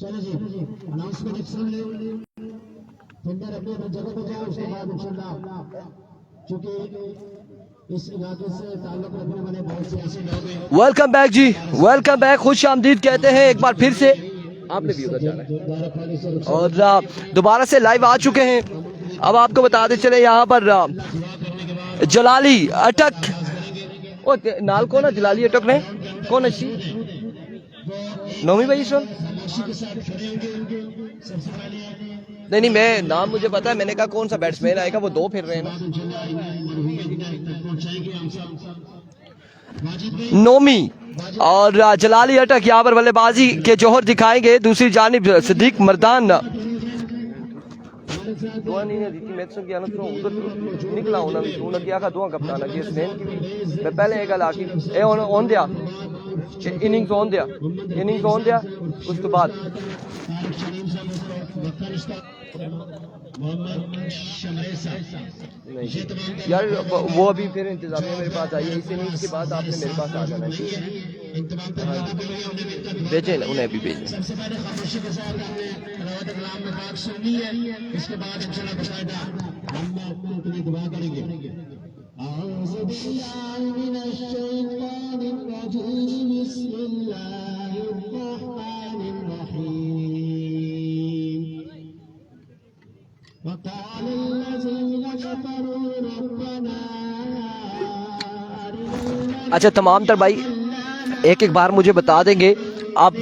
चलो जी अनाउंसमेंट सुन ले फिर अपने अपनी जगह पे जाओ। उसके बाद इंशाल्लाह क्योंकि इस इलाके से ताल्लुक रखने वाले बहुत से ऐसे लोग हैं। वेलकम बैक जी, वेलकम बैक, खुश आमदीद कहते हैं एक बार फिर से। आपने भी उधर जाना है और दोबारा से लाइव आ चुके हैं। अब आपको बताते चले यहाँ पर जलाली अटक ओ नाल को ना जलाली अटक ने कौन अच्छी नौमी भाई सुन नहीं मैं नाम मुझे पता है। मैंने कहा कौन सा बैट्समैन आएगा, वो दो फिर रहे हैं ना। नौमी और जलाली अटक यहाँ पर बल्लेबाजी के जौहर दिखाएंगे। दूसरी जानिब सिद्दीक मर्दान निकला होना भी तू लग गया का दुआ कप्तान की स्पेन की भी मैं पहले एक गल आखी ए ऑन दिया इनिंग्स ऑन दिया उसके बाद नहीं यार वो अभी फिर इंतजामिया मेरे पास आई है। इस इनिंग्स के बाद आपने मेरे पास आ जाना है। भेजें उन्हें भी भेजें। सबसे पहले खामोशी के साथ हमने तलावत कलाम में पाक सुननी है। इसके बाद इंशाल्लाह बकायदा हम अपने लिए दुआ करेंगे। औज़ु बिल्लाहि मिनश शैतानिर रजीम बिस्मिल्लाहिर रहमानिर रहीम वक़ाल लज़ीना कफ़रू रब्बना। अच्छा तमाम तर भाई एक एक बार मुझे बता देंगे आप,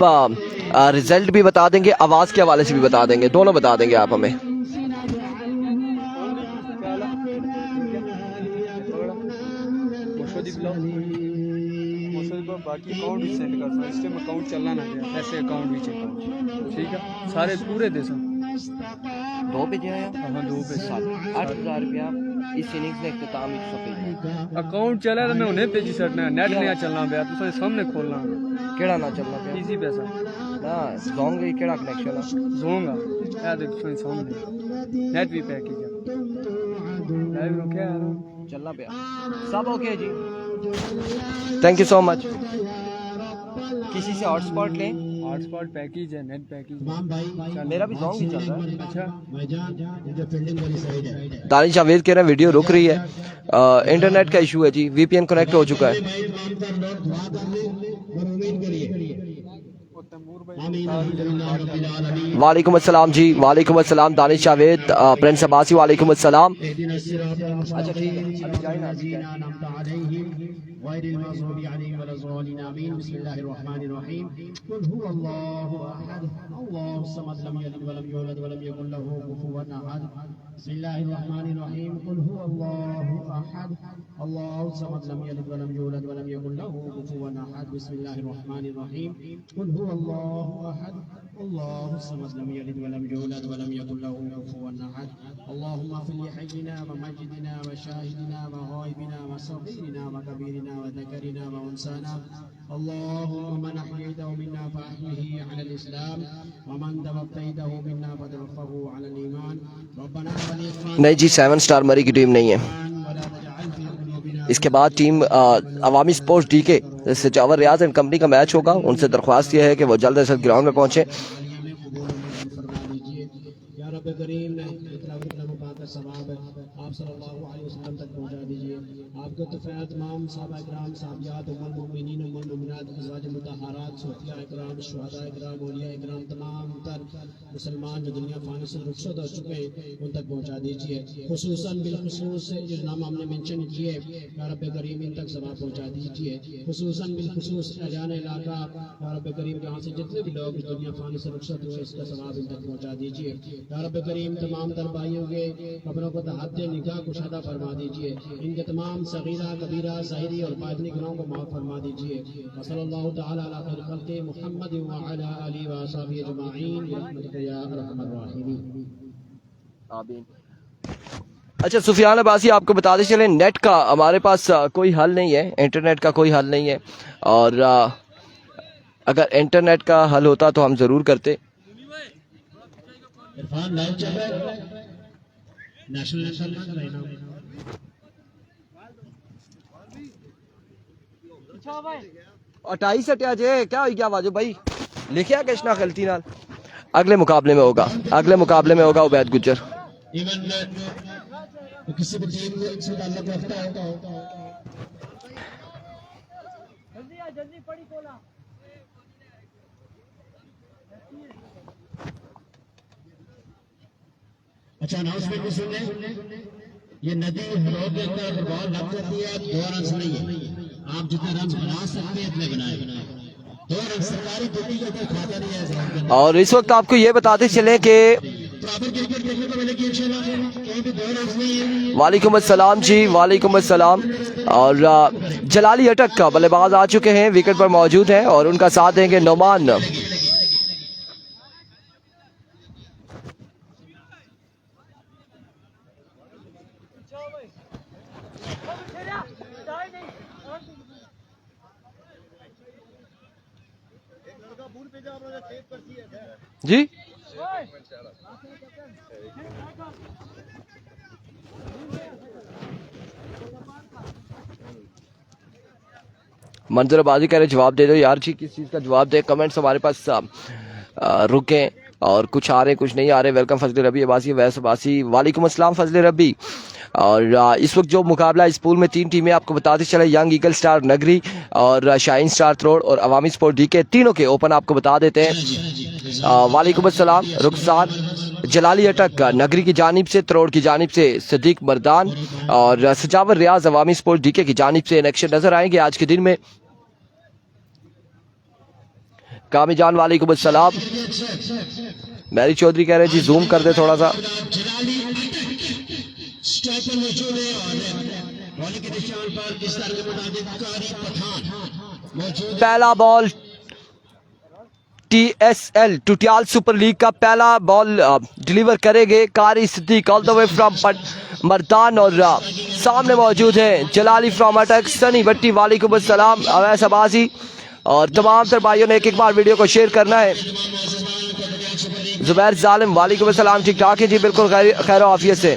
रिजल्ट भी बता देंगे, आवाज़ के हवाले से भी बता देंगे, दोनों बता देंगे आप हमें। बाकी अकाउंट भी सेंड कर सकते, इस टाइम अकाउंट चलना ना गया, ऐसे अकाउंट भी चेक करो, ठीक है सारे पूरे देश दो पे जाया हाँ 2 पे 8,000 रुपया इस इनिंग्स में इख्तिताम अकाउंट चला तो मैं उन्हें भेजी सकना, नेट नहीं चलना पे तो सामने खोलना केड़ा ना चलना पे इजी पैसा ना जोंग केड़ा कनेक्शन है जोंगा यार देखो सामने नेट भी पैकेज है लाइव रुके यार चलना पे सब ओके जी। Thank you so much. किसी से हॉटस्पॉट लें, हॉटस्पॉट पैकेज है, नेट पैकेज मेरा भी जोंग ही चल रहा है। अच्छा दानिश जावेद कह रहे हैं वीडियो रुक रही है, इंटरनेट का इशू है जी, VPN कनेक्ट हो चुका है। वालेकुम अस्सलाम जी, वालेकुम अस्सलाम दानिश जावेद, प्रिंस अब्बासी वालेकुम अस्सलाम। अच्छा ठीक है गैरिल मग़ज़ूबि अलैहिम वलज़्ज़ालिन आमीन। बिस्मिल्लाहिर्रहमानिर्रहीम कुल हुवल्लाहु अहद अल्लाहु समद लम यलिद वलम यूलद वलम यकुल लहू कुफुवन अहद। बिस्मिल्लाहिर्रहमानिर्रहीम कुल हुवल्लाहु अहद अल्लाहु समद लम यलिद वलम यूलद वलम यकुल लहू कुफुवन अहद। बिस्मिल्लाहिर्रहमानिर्रहीम कुल हुवल्लाहु अहद अल्लाहु समद लम यलिद वलम यूलद वलम यकुल लहू कुफुवन अहद। अल्लाहुम्मा फ़िल हय्यिना व मय्यितिना व शाहिदिना व गायबिना व सग़ीरिना व कबीरिना व ज़करिना व उन्साना। अल्लाहुम्मा मन अहयैतहु मिन्ना फ़अहयिही अलल इस्लाम व मन तवफ़्फ़ैतहु मिन्ना फ़तवफ़्फ़हु अलल ईमान। रब्बना नहीं जी 7 स्टार मरी की टीम नहीं है। इसके बाद टीम अवामी स्पोर्ट्स DK से चावर रियाज एंड कंपनी का मैच होगा। उनसे दरख्वास्त यह है कि वो जल्द से जल्द ग्राउंड में पहुंचे। आप सल्लल्लाहु अलैहि वसल्लम तक पहुंचा दीजिए। आपके तोफ़ैल तमाम सहाबा इकराम, साहबियात, उम्मुल मोमिनीन, उम्मुल मोमिनात, अज़वाज मुतहहारात, सूफिया इकराम, शुहदा इकराम, औलिया इकराम, तमाम तर मुसलमान जो दुनिया फ़ानी से रुखसत हो चुके हैं उन तक पहुंचा दीजिए। खुसूसन बिलखुसूस जो नाम हमने मेंशन किए या रब करीम इन तक सवाब पहुंचा दीजिए। खुसूसन बिलखुसूस अजान इलाका या रब करीम यहाँ से जितने भी लोग इस दुनिया फ़ानी से रुखसत हुए इसका सवाब इन तक पहुंचा दीजिए। या रब करीम तमाम तर भाइयों के कब्रों को तहद्दे निगाह कुशादा फरमा दीजिए। इनके तमाम सगीरा कबीरा ज़ाहिरी और बातिनी गुनाहों को माफ़ फरमा दीजिए। सल्लल्लाहु तआला अला खैर खल्क़ि मुहम्मद व अला आलिहि व अस्हाबिहि अजमाइन बिरहमतिका या अरहमर राहिमीन। आमीन। अच्छा सुफियान अब्बासी आपको बताते चले नेट का हमारे पास कोई हल नहीं है, इंटरनेट का कोई हल नहीं है और अगर इंटरनेट का हल होता तो हम ज़रूर करते। इरफान लाइव चल रहा है, नेशनल नेशनल रहना 28 हटिया जे क्या हो गया वाजो भाई लिखिया किसना गलती नाल अगले मुकाबले में होगा, अगले मुकाबले में होगा उबैद गुज्जर। इवन किसी भी टीम से ताल्लुक रखता है। अच्छा अनाउंसमेंट भी सुन लें, ये नदी हरों के अंदर अगर बॉल लग जाती है 2 रन नहीं है, आप जितने रन बना सकते हैं इतने बनाए। 2 रन सरकारी ड्यूटी के ऊपर खाता नहीं है। और इस वक्त आपको ये बताते चले कि प्रॉपर क्रिकेट देखने को मिलेगी इंशाल्लाह, कहीं भी 2 रन नहीं है। वालेकुम अस्सलाम जी, वालेकुम अस्सलाम। और जलाली अटक का बल्लेबाज आ चुके हैं, विकेट पर मौजूद हैं और उनका साथ देंगे नोमान। जी मंजरबाजी कह रहे जवाब दे दो यार जी, किस चीज़ का जवाब दे। कमेंट्स हमारे पास रुके और कुछ आ रहे कुछ नहीं आ रहे। वेलकम फजल रबी अब्बासी, वैस अब्बासी, वालेकुम अस्सलाम फजल रबी। और इस वक्त जो मुकाबला इस पूल में 3 टीमें आपको बताते चले, यंग ईगल स्टार नगरी और शाइन स्टार त्रोड़ और अवामी स्पोर्ट डीके, तीनों के ओपन आपको बता देते हैं। वालेकुम अस्सलाम रुखसार। जलाली अटक नगरी की जानिब से, त्रोड़ की जानिब से सदीक मर्दान और सजावर रियाज अवामी स्पोर्ट डीके की जानिब से इलेक्शन नजर आएंगे आज के दिन में। कामी जान वालेकुम अस्सलाम। मैरी चौधरी कह रहे जी जूम कर दे थोड़ा सा। पहला ball TSL Tutiyal super league का पहला बॉल डिलीवर करेंगे Qari Siddiq all the way from Mardan और सामने मौजूद है जलाली फ्रॉम अटक सनी भट्टी वालेकुम अस्सलाम अवैस अब्बासी। और तमाम तर भाइयों ने एक बार वीडियो को शेयर करना है। जुबैर जालिम वालेकुम अस्सलाम, ठीक ठाक है जी, बिल्कुल खैर आफियत से।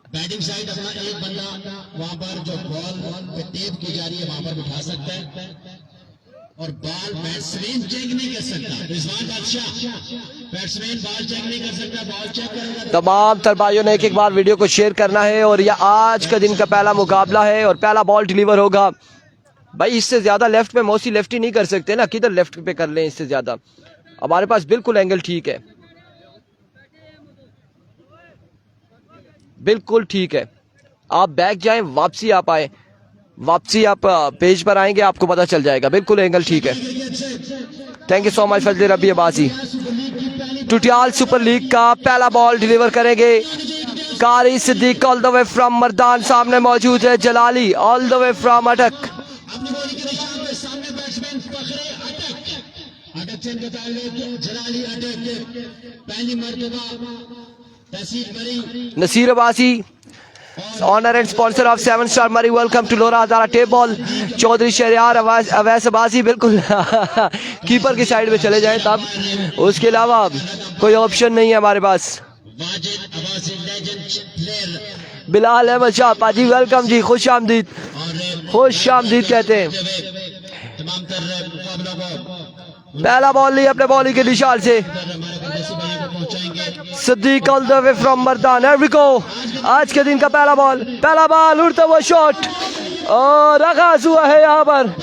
बैटिंग साइड अपना एक बंदा वहां पर जो बॉल पे टेप की जा रही है वहां पर बिठा सकता है और बॉल बैट्समैन चेक नहीं कर सकता। रिजवान बादशाह बैट्समैन बॉल चेक नहीं कर सकता, बॉल चेक करेगा। तमाम तर भाइयों ने एक बार वीडियो को शेयर करना है और यह आज का दिन का पहला मुकाबला है और पहला बॉल डिलीवर होगा। भाई इससे ज्यादा लेफ्ट पे मोसी लेफ्टी नहीं कर सकते ना, किधर लेफ्ट पे कर लें इससे ज्यादा। हमारे पास बिल्कुल एंगल ठीक है, बिल्कुल ठीक है। आप बैक जाएं, वापसी आप आए, वापसी आप पेज पर आएंगे आपको पता चल जाएगा, बिल्कुल एंगल ठीक है। Thank you so much Fazal Rabi Abbasi. Tutiyal super league का पहला बॉल डिलीवर करेंगे Qari Siddiq all the way from Mardan, सामने मौजूद है Jalali all the way from Attock. Naseer Abbasi owner and sponsor of 7 star Murree, welcome to Lora Hazara tape ball. Chaudhry Shahryar Awais Abbasi बिल्कुल कीपर की साइड में चले जाएं तब, उसके अलावा कोई ऑप्शन नहीं है हमारे पास। बिलाल अहमद शाह पाजी वेलकम जी, खुश आमदीद, खुश आमदीद कहते हैं। पहला बॉल ली अपने बॉलिंग के निशान से Siddiq all the way from Mardan. आज के दिन का पहला बॉल उड़ता हुआ शॉट और आगाज हुआ है यहाँ पर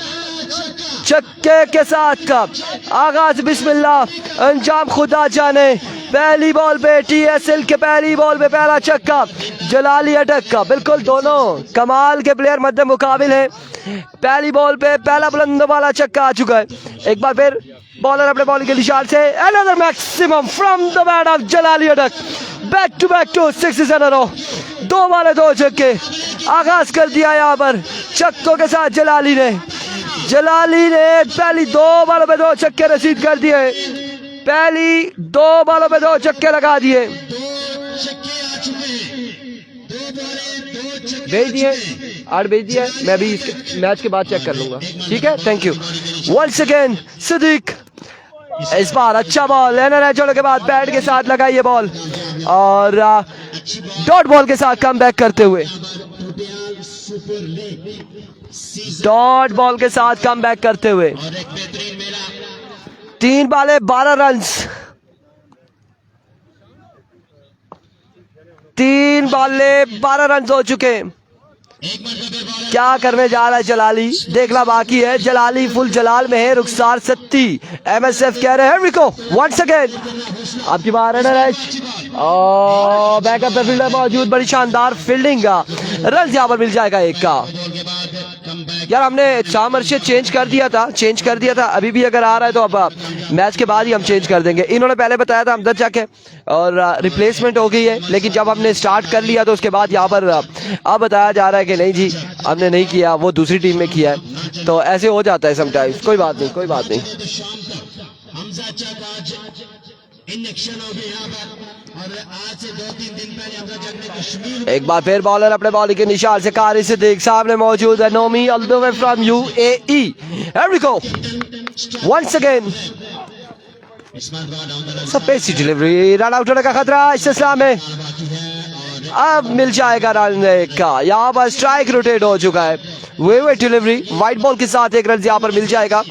छक्के के साथ का आगाज, बिस्मिल्लाह अंजाम खुदा जाने। पहली बॉल पे TSL के पहली बॉल पे पहला छक्का जलाली अटक का, बिल्कुल दोनों कमाल के प्लेयर मध्य मुकाबिल है। पहली बॉल पे पहला बुलंद वाला छक्का आ चुका है। एक बार फिर बॉलर अपने बॉलिंग के निशान से another maximum from the bat off Jalali Attock, back to 6 in a रो, 2 वाले 2 छक्के आगाज कर दिया यहाँ पर छक्कों के साथ। जलाली ने पहली 2 बॉलों पे 2 छक्के रसीद कर दिए, पहली 2 बॉलों पे 2 छक्के लगा दिए, भेज दिए 8 भेज दिया। मैं भी इसके मैच के बाद चेक कर लूंगा, ठीक है, thank you. Once again Siddiq, इस बार अच्छा बॉल लेना के बाद बैट के साथ लगाइए बॉल और डॉट बॉल के साथ कम बैक करते हुए, डॉट बॉल के साथ कम बैक करते हुए 3 बाले 12 रन, 3 बाले 12 रन हो चुके। क्या करने जा रहा है जलाली, देखना बाकी है। जलाली फुल जलाल में है, रुखसार सत्ती MSF कह रहे हैं रिको वंस अगेन। आपकी बार है और बैकअप पे फील्डर मौजूद, बड़ी शानदार फील्डिंग का रन यहाँ पर मिल जाएगा एक का। यार हमने चामर्शे चेंज कर दिया था, अभी भी अगर आ रहा है तो अब मैच के बाद ही हम चेंज कर देंगे। इन्होंने पहले बताया था हमदर्द जाके और रिप्लेसमेंट हो गई है, लेकिन जब हमने स्टार्ट कर लिया तो उसके बाद यहाँ पर अब बताया जा रहा है कि नहीं जी हमने नहीं किया, वो दूसरी टीम में किया है। तो ऐसे हो जाता है समटाइम्स, कोई बात नहीं, कोई बात नहीं। एक बार फिर बॉलर अपने बॉलिंग के निशान से कारी सिद्दीक सामने मौजूद है। Nomi all the way from UAE, here we go once again, pacy delivery, run out होने का खतरा इस सिलसिला में। अब मिल जाएगा रन का, यहाँ पर स्ट्राइक रोटेट हो चुका है। वे डिलीवरी वाइट बॉल के साथ 1 रन यहाँ पर मिल जाएगा,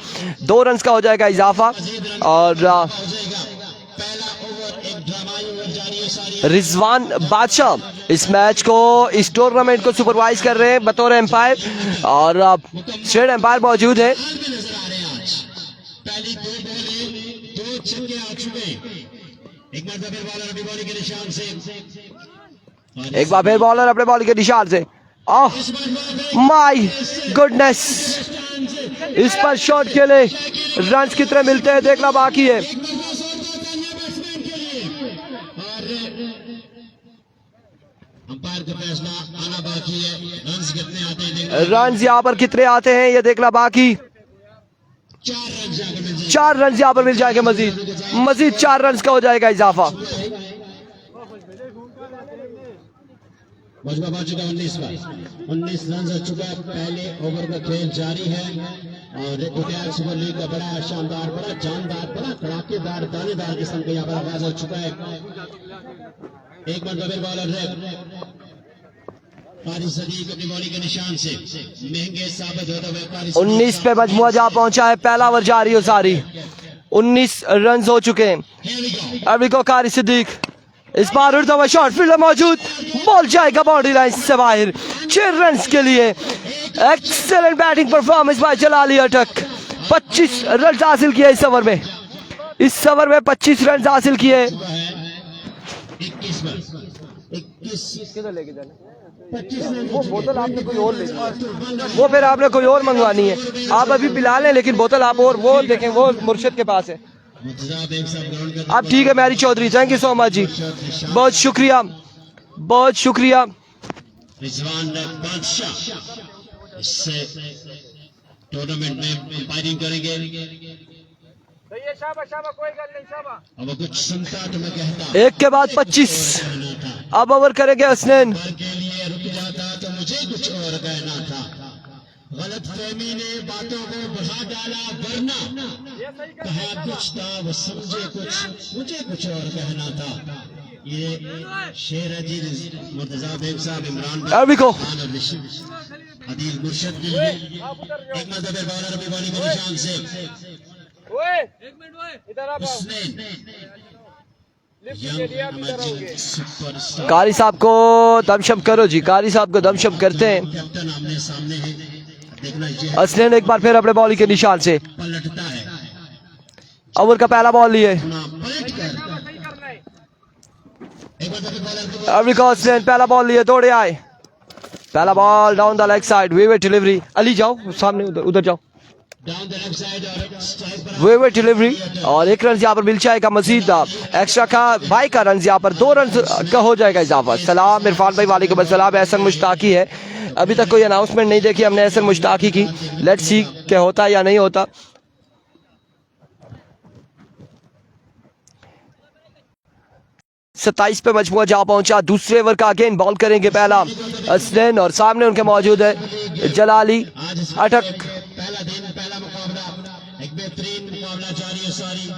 2 रन का हो जाएगा इजाफा। और रिजवान बादशाह इस मैच को, इस टूर्नामेंट को सुपरवाइज कर रहे हैं बतौर एम्पायर, और स्टेट एम्पायर मौजूद है। एक बार फिर बॉलर अपने बॉलिंग के निशान से, ओह माय गुडनेस, इस पर शॉट के लिए रन कितने मिलते हैं देखना बाकी है। रन यहाँ पर कितने आते हैं ये देखना बाकी। 4 रन यहाँ पर मिल जाएंगे, मजीद 4 रन का हो जाएगा इजाफा। 19 रन हो चुका है, पहले ओवर का खेल जारी है और गुजरात सुपर लीग का बड़ा शानदार, बड़ा जानदार, बड़ा कड़ाकेदार, दानेदार किस्म का यहाँ पर आगाज हो चुका है। एक बार फिर बॉलर है कारी सदीक अपनी बॉलिंग के निशान से महंगे साबित होते हुए 19 पे मजमुआ जा पहुंचा है, पहला ओवर जारी हो सारी, 19 रन हो चुके हैं। अभी को कारी सिद्दीक, इस बार उड़ता हुआ शॉट, फील्डर मौजूद, बॉल जाएगा बाउंड्री लाइन से बाहर, 6 रन के लिए। एक्सेलेंट बैटिंग परफॉर्मेंस बाय जलाली अटक, 25 रन हासिल किए इस ओवर में, 25 रन हासिल किए। वो बोतल आपने कोई और ले, वो फिर आपने कोई और मंगवानी है, आप अभी पिला लें, लेकिन बोतल आप और वो देखें, वो मुर्शिद के पास है। आप ठीक है मैरी Chaudhry, thank you so much जी, बहुत शुक्रिया, बहुत शुक्रिया। रिजवान बादशाह इससे टूर्नामेंट में अंपायरिंग करेंगे। अब कुछ सुनता तो मैं कहता, एक के बाद 25, अब ओवर करेंगे हसनैन। के लिए रुक जाता तो मुझे कुछ और कहना था, गलत फहमी ने बातों को बढ़ा डाला, वरना कहा कुछ था वो समझे कुछ, मुझे कुछ और कहना था। ये शेर है जी मुर्तजा बेग साहब, इमरान को अदील मुर्शद भी है। एक मरतबा बॉलर अपनी बॉलिंग के निशान से कारी साहब को दमशम करो जी, कारी साहब को दमशम करते हैं। कैप्टन आमने सामने है, देखना ये हसनैन एक बार फिर अपने बॉलिंग के निशान से, पलटता है, ओवर का पहला बॉल लिए पलट कर अभी को हसनैन पहला बॉल लिए, दौड़े आए, पहला ball down the leg side, way delivery. Ali जाओ सामने, उधर जाओ, डाउन द लेफ्ट साइड और स्ट्राइक पर वे डिलीवरी, और 1 रन यहाँ पर मिल जाएगा मजीद एक्स्ट्रा का, 22 का रन यहाँ पर, 2 रन का हो जाएगा इजाफा। सलाम इरफान भाई, वालेकुम अस्सलाम। एहसन मुश्ताकी है, अभी तक कोई अनाउंसमेंट नहीं देखी हमने एहसन मुश्ताकी की, लेट्स सी क्या होता है या नहीं होता। सत्ताईस पे मजमुआ जा पहुंचा, दूसरे ओवर का अगेन बॉल करेंगे पहला हसनैन, और सामने उनके मौजूद है जलाली अटक। पहला दिन, पहला मुकाबला, एक बेहतरीन मुकाबला जारी है सारी।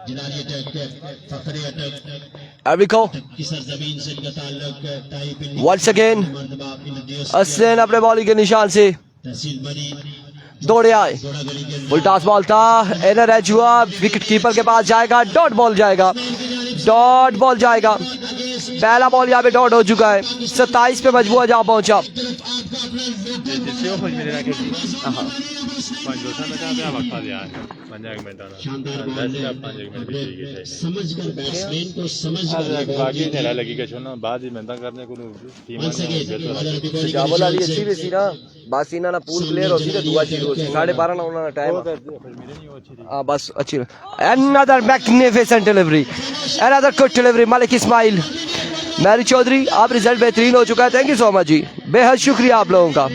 जलाली अटैक फखरे अटैक एरिको की सरजमीन से इनका ताल्लुक ताइप वंस अगेन हसनैन अपने बॉलिंग के निशान से तहसील बनी दौड़े आए, घोड़ा गली के फुल टॉस बॉल था, एनर एज हुआ, विकेट कीपर के पास जाएगा, डॉट बॉल जाएगा, डॉट बॉल जाएगा। पहला बॉल यहाँ पे डॉट हो चुका है, 27 पे मजबूआ जहाँ पहुंचा। समझकर बैट्समैन को समझ जावल वाली अच्छी भी सी ना, बासीना ना पूल प्लेयर होती तो दुआ चीज होती, 12:30 ना होना टाइम। हाँ बस अच्छी। Another magnificent delivery, another good delivery, Malik Ismail, मैरी चौधरी, आप रिजल्ट बेहतरीन हो चुका है, थैंक यू सो मच जी, बेहद शुक्रिया आप लोगों का।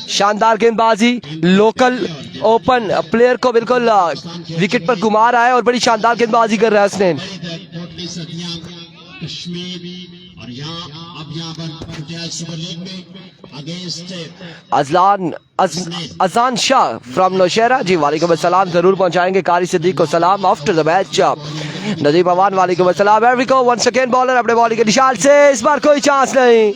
शानदार गेंदबाजी, लोकल ओपन प्लेयर को बिल्कुल विकेट पर घुमा रहा है और बड़ी शानदार गेंदबाजी कर रहा है हसनैन। और अब यहाँ पर सुपर लीग में अगेंस्ट अजान शाह फ्रॉम नौशहरा जी, वालेकुम अस्सलाम, जरूर पहुंचाएंगे कारी सिद्दीक को सलाम after the match. Nadeem Awan वालेकुम अस्सलाम। एरिको वंस अगेन बॉलर अपने बॉलिंग के निशान से, इस बार कोई चांस नहीं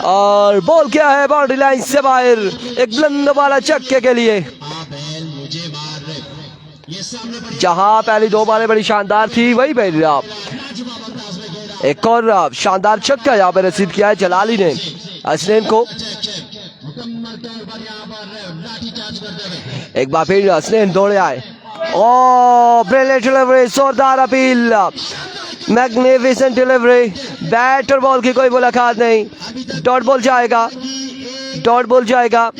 और बॉल क्या है बाउंड्री लाइन से बाहर, एक बुलंद वाला छक्के के लिए। जहां पहली दो बालें बड़ी शानदार थी, वही पहली एक और शानदार छक्का यहाँ पे रसीद किया है जलाली ने हसनैन को। एक बार फिर हसनैन दौड़े आए, ओ ब्रिलियंट डिलीवरी, जोरदार अपील, मैग्निफिसेंट डिलीवरी, बैट और बॉल की कोई मुलाकात नहीं, डॉट बॉल जाएगा, डॉट बॉल जाएगा।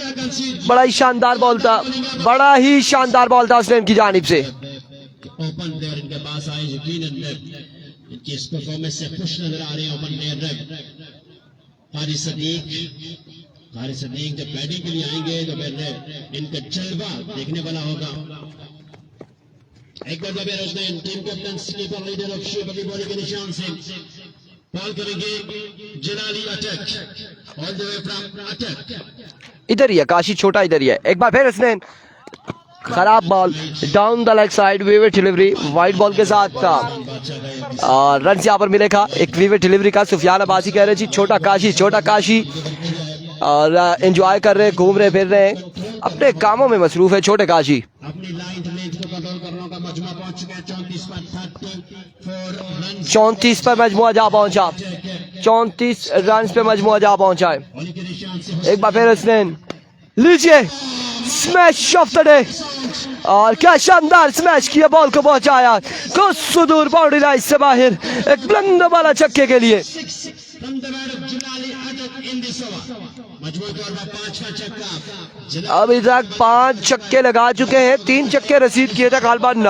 बड़ा ही शानदार बॉल था, बड़ा ही शानदार बॉल था हसनैन की जानिब से। ओपन प्लेयर इनके पास आए, यकीनन इनकी इस परफॉर्मेंस से खुश नजर आ रहे हैं ओपन प्लेयर कारी सदीक जब बैटिंग के लिए आएंगे तो फिर इनका जलवा देखने वाला होगा। एक बार जब Roshnain team captain sleeper leader of शुभ अपनी बॉलिंग के निशान से बॉल करेंगे, Jalali Attock all the way from Attock, इधर ही है काशी, छोटा इधर ही है। एक बार फिर हसनैन, खराब ball down the leg side, vivid delivery, wide ball के साथ रन यहाँ पर मिलेगा। एक विविड डिलीवरी का सुफियान अब्बासी कह रहे जी, छोटा काशी और एंजॉय कर रहे, घूम रहे फिर रहे, अपने कामों में मसरूफ है छोटे काशी। अपनी लाइन को कंट्रोल करने का मजमा पहुंच चुका है, 34 पर मजमुआ जा पहुंचा, 34 रन पे मजमुआ जा पहुंचा है। एक बार फिर हसनैन, लीजिए स्मैश ऑफ द डे, और क्या शानदार स्मैश किया, बॉल को पहुंचाया कुछ सुदूर बाउंड्री लाइन से बाहर, एक बुलंद वाला छक्के के लिए। अभी तक 5 छक्के लगा चुके हैं, 3 छक्के रसीद किए थे गालबान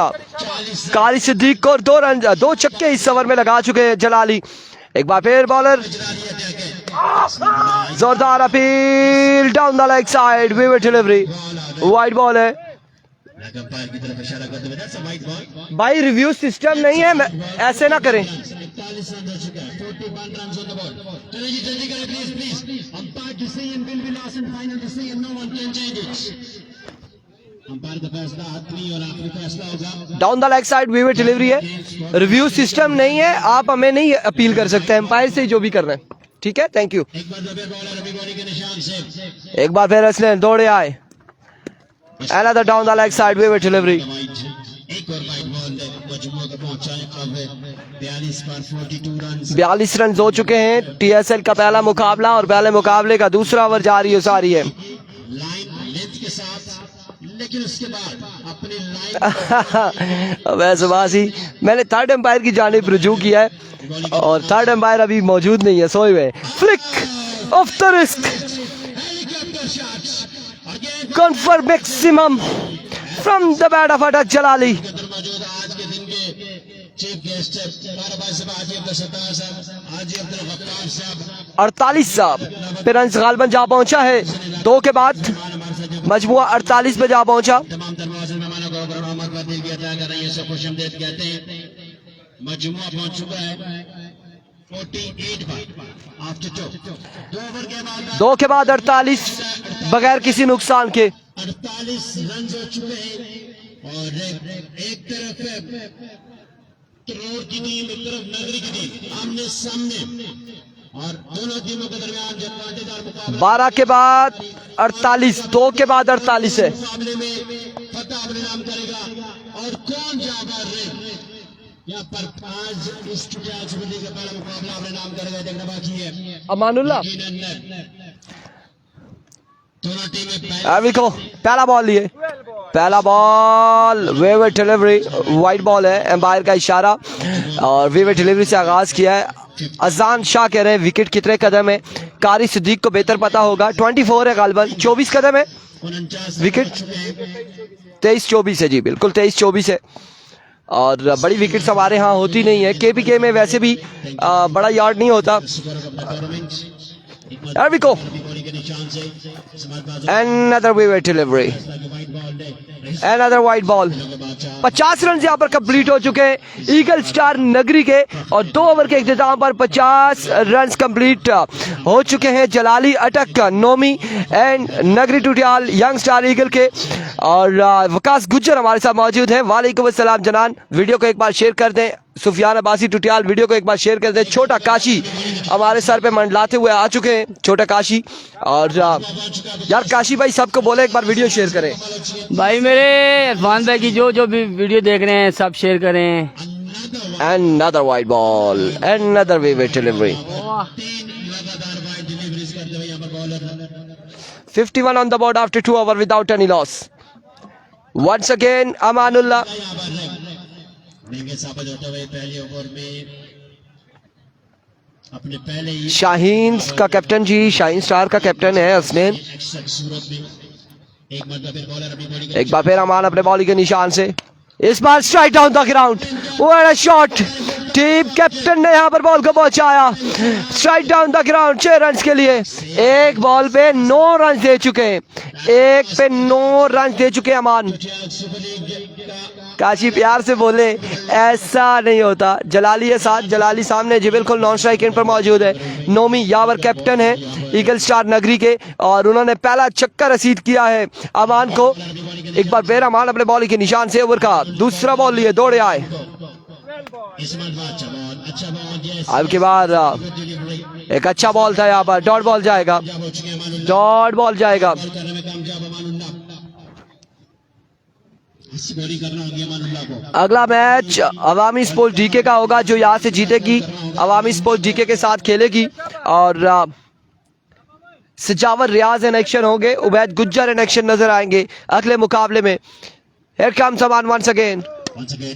कारी सिद्दीक को, और 2 छक्के इस ओवर में लगा चुके हैं जलाली। एक बार फिर बॉलर, जोरदार appeal down the leg side, vivid delivery, wide ball है भाई, रिव्यू सिस्टम नहीं है, ऐसे ना करें। Down the leg side vivid delivery है, रिव्यू सिस्टम नहीं है, आप हमें नहीं अपील कर सकते, एम्पायर से जो भी करना है, ठीक है, थैंक यू। एक बार फिर हसनैन दौड़े आए, another down the leg side vivid delivery, 42 run हो चुके हैं। टीएसएल का पहला मुकाबला और पहले मुकाबले का दूसरा ओवर जारी है सारी है। लेकिन उसके बाद अपनी वैसे बासी मैंने थर्ड एम्पायर की जानिब रुजू किया है और थर्ड एम्पायर अभी मौजूद नहीं है, सोए हुए। Flick off the risk, confer maximum from the bat of अटक जलाली। चीफ गेस्ट 48 पे रन गालबन जा पहुंचा है, 2 के बाद मजमुआ 48 पे जा पहुंचा। मजमुआ पहुंच चुका है 48 2 के बाद 48 बगैर किसी नुकसान के 48 रन हो चुके हैं। और एक तरफ तरोड़ की टीम, एक तरफ नगरी की टीम आमने सामने, और दोनों टीमों के दरमियान जब कांटेदार मुकाबला 12 के बाद 48, 2 के बाद 48 है। मुकाबले में फतह अपने नाम करेगा और कौन जाकर यहाँ पर आज इस टुटियाल सुपर लीग का पहला मुकाबला अपने नाम करेगा, देखना बाकी है। अमानुल्लाह दोनों टीमें अभी को पहला बॉल लिए, पहला बॉल वेवर डिलीवरी, वाइट बॉल है, एम्पायर का इशारा, और वेवर डिलीवरी से आगाज किया है। अजान शाह कह रहे हैं विकेट कितने कदम है, कारी सिद्दीक को बेहतर पता होगा। 24 है गालबन, 24 कदम है विकेट, 23-24 है जी, बिल्कुल 23-24 है। और बड़ी विकेट्स हमारे यहाँ होती नहीं है, केपीके में वैसे भी बड़ा यार्ड नहीं होता। There we go. Another waiver delivery. Another white ball. 50 run यहाँ पर कंप्लीट हो चुके हैं ईगल स्टार नगरी के, और 2 ओवर के इख्तिताम पर 50 रन कंप्लीट हो चुके हैं जलाली अटक नोमी एंड नगरी टुटियाल यंग स्टार ईगल के। और वकास गुज्जर हमारे साथ मौजूद हैं। वालेकुम अस्सलाम जनान, वीडियो को एक बार शेयर कर दें। सुफियान अब्बासी टुटियाल वीडियो को एक बार शेयर कर दें। छोटा काशी हमारे सर पे मंडलाते हुए आ चुके हैं, छोटा काशी। और यार काशी भाई सबको बोले एक बार वीडियो शेयर करें भाई, मेरे इरफान भाई की जो भी वीडियो देख रहे हैं सब शेयर करें। Another white ball, another waiver delivery. 51 on the board after 2 overs without any loss. Once again Amanullah. साबित होते हुए पहले ओवर में अपने पहले ही शाहीन का कैप्टन जी, शाहीन स्टार का कैप्टन है हसनैन। एक बार फिर अमान अपने बॉलिंग के निशान से, इस बार strike down the ground, what a shot. Team captain ने यहाँ पर बॉल को पहुंचाया, strike down the ground 6 run के लिए। एक बॉल पे 9 रन दे चुके हैं, एक पे 9 रन दे चुके हैं अमान। काशी प्यार से बोले ऐसा नहीं होता। जलाली है साथ, जलाली सामने जी बिल्कुल नॉन स्ट्राइक एंड पर मौजूद है। नोमी यावर कैप्टन है ईगल स्टार नगरी के, और उन्होंने पहला छक्का रसीद किया है अमान को। एक बार फिर अमान अपने बॉलिंग के निशान से ओवर का दूसरा बॉल लिए दौड़े आए। अब के बाद एक अच्छा बॉल था यहाँ पर, डॉट बॉल जाएगा, डॉट बॉल जाएगा। अगला मैच अवामी स्पोर्ट्स डीके का होगा, जो यहाँ से जीतेगी अवामी स्पोर्ट्स डीके के साथ खेलेगी। और सजावर रियाज इन एक्शन होंगे, उबैद गुज्जर इन एक्शन नजर आएंगे अगले मुकाबले में। Here comes Aman once again.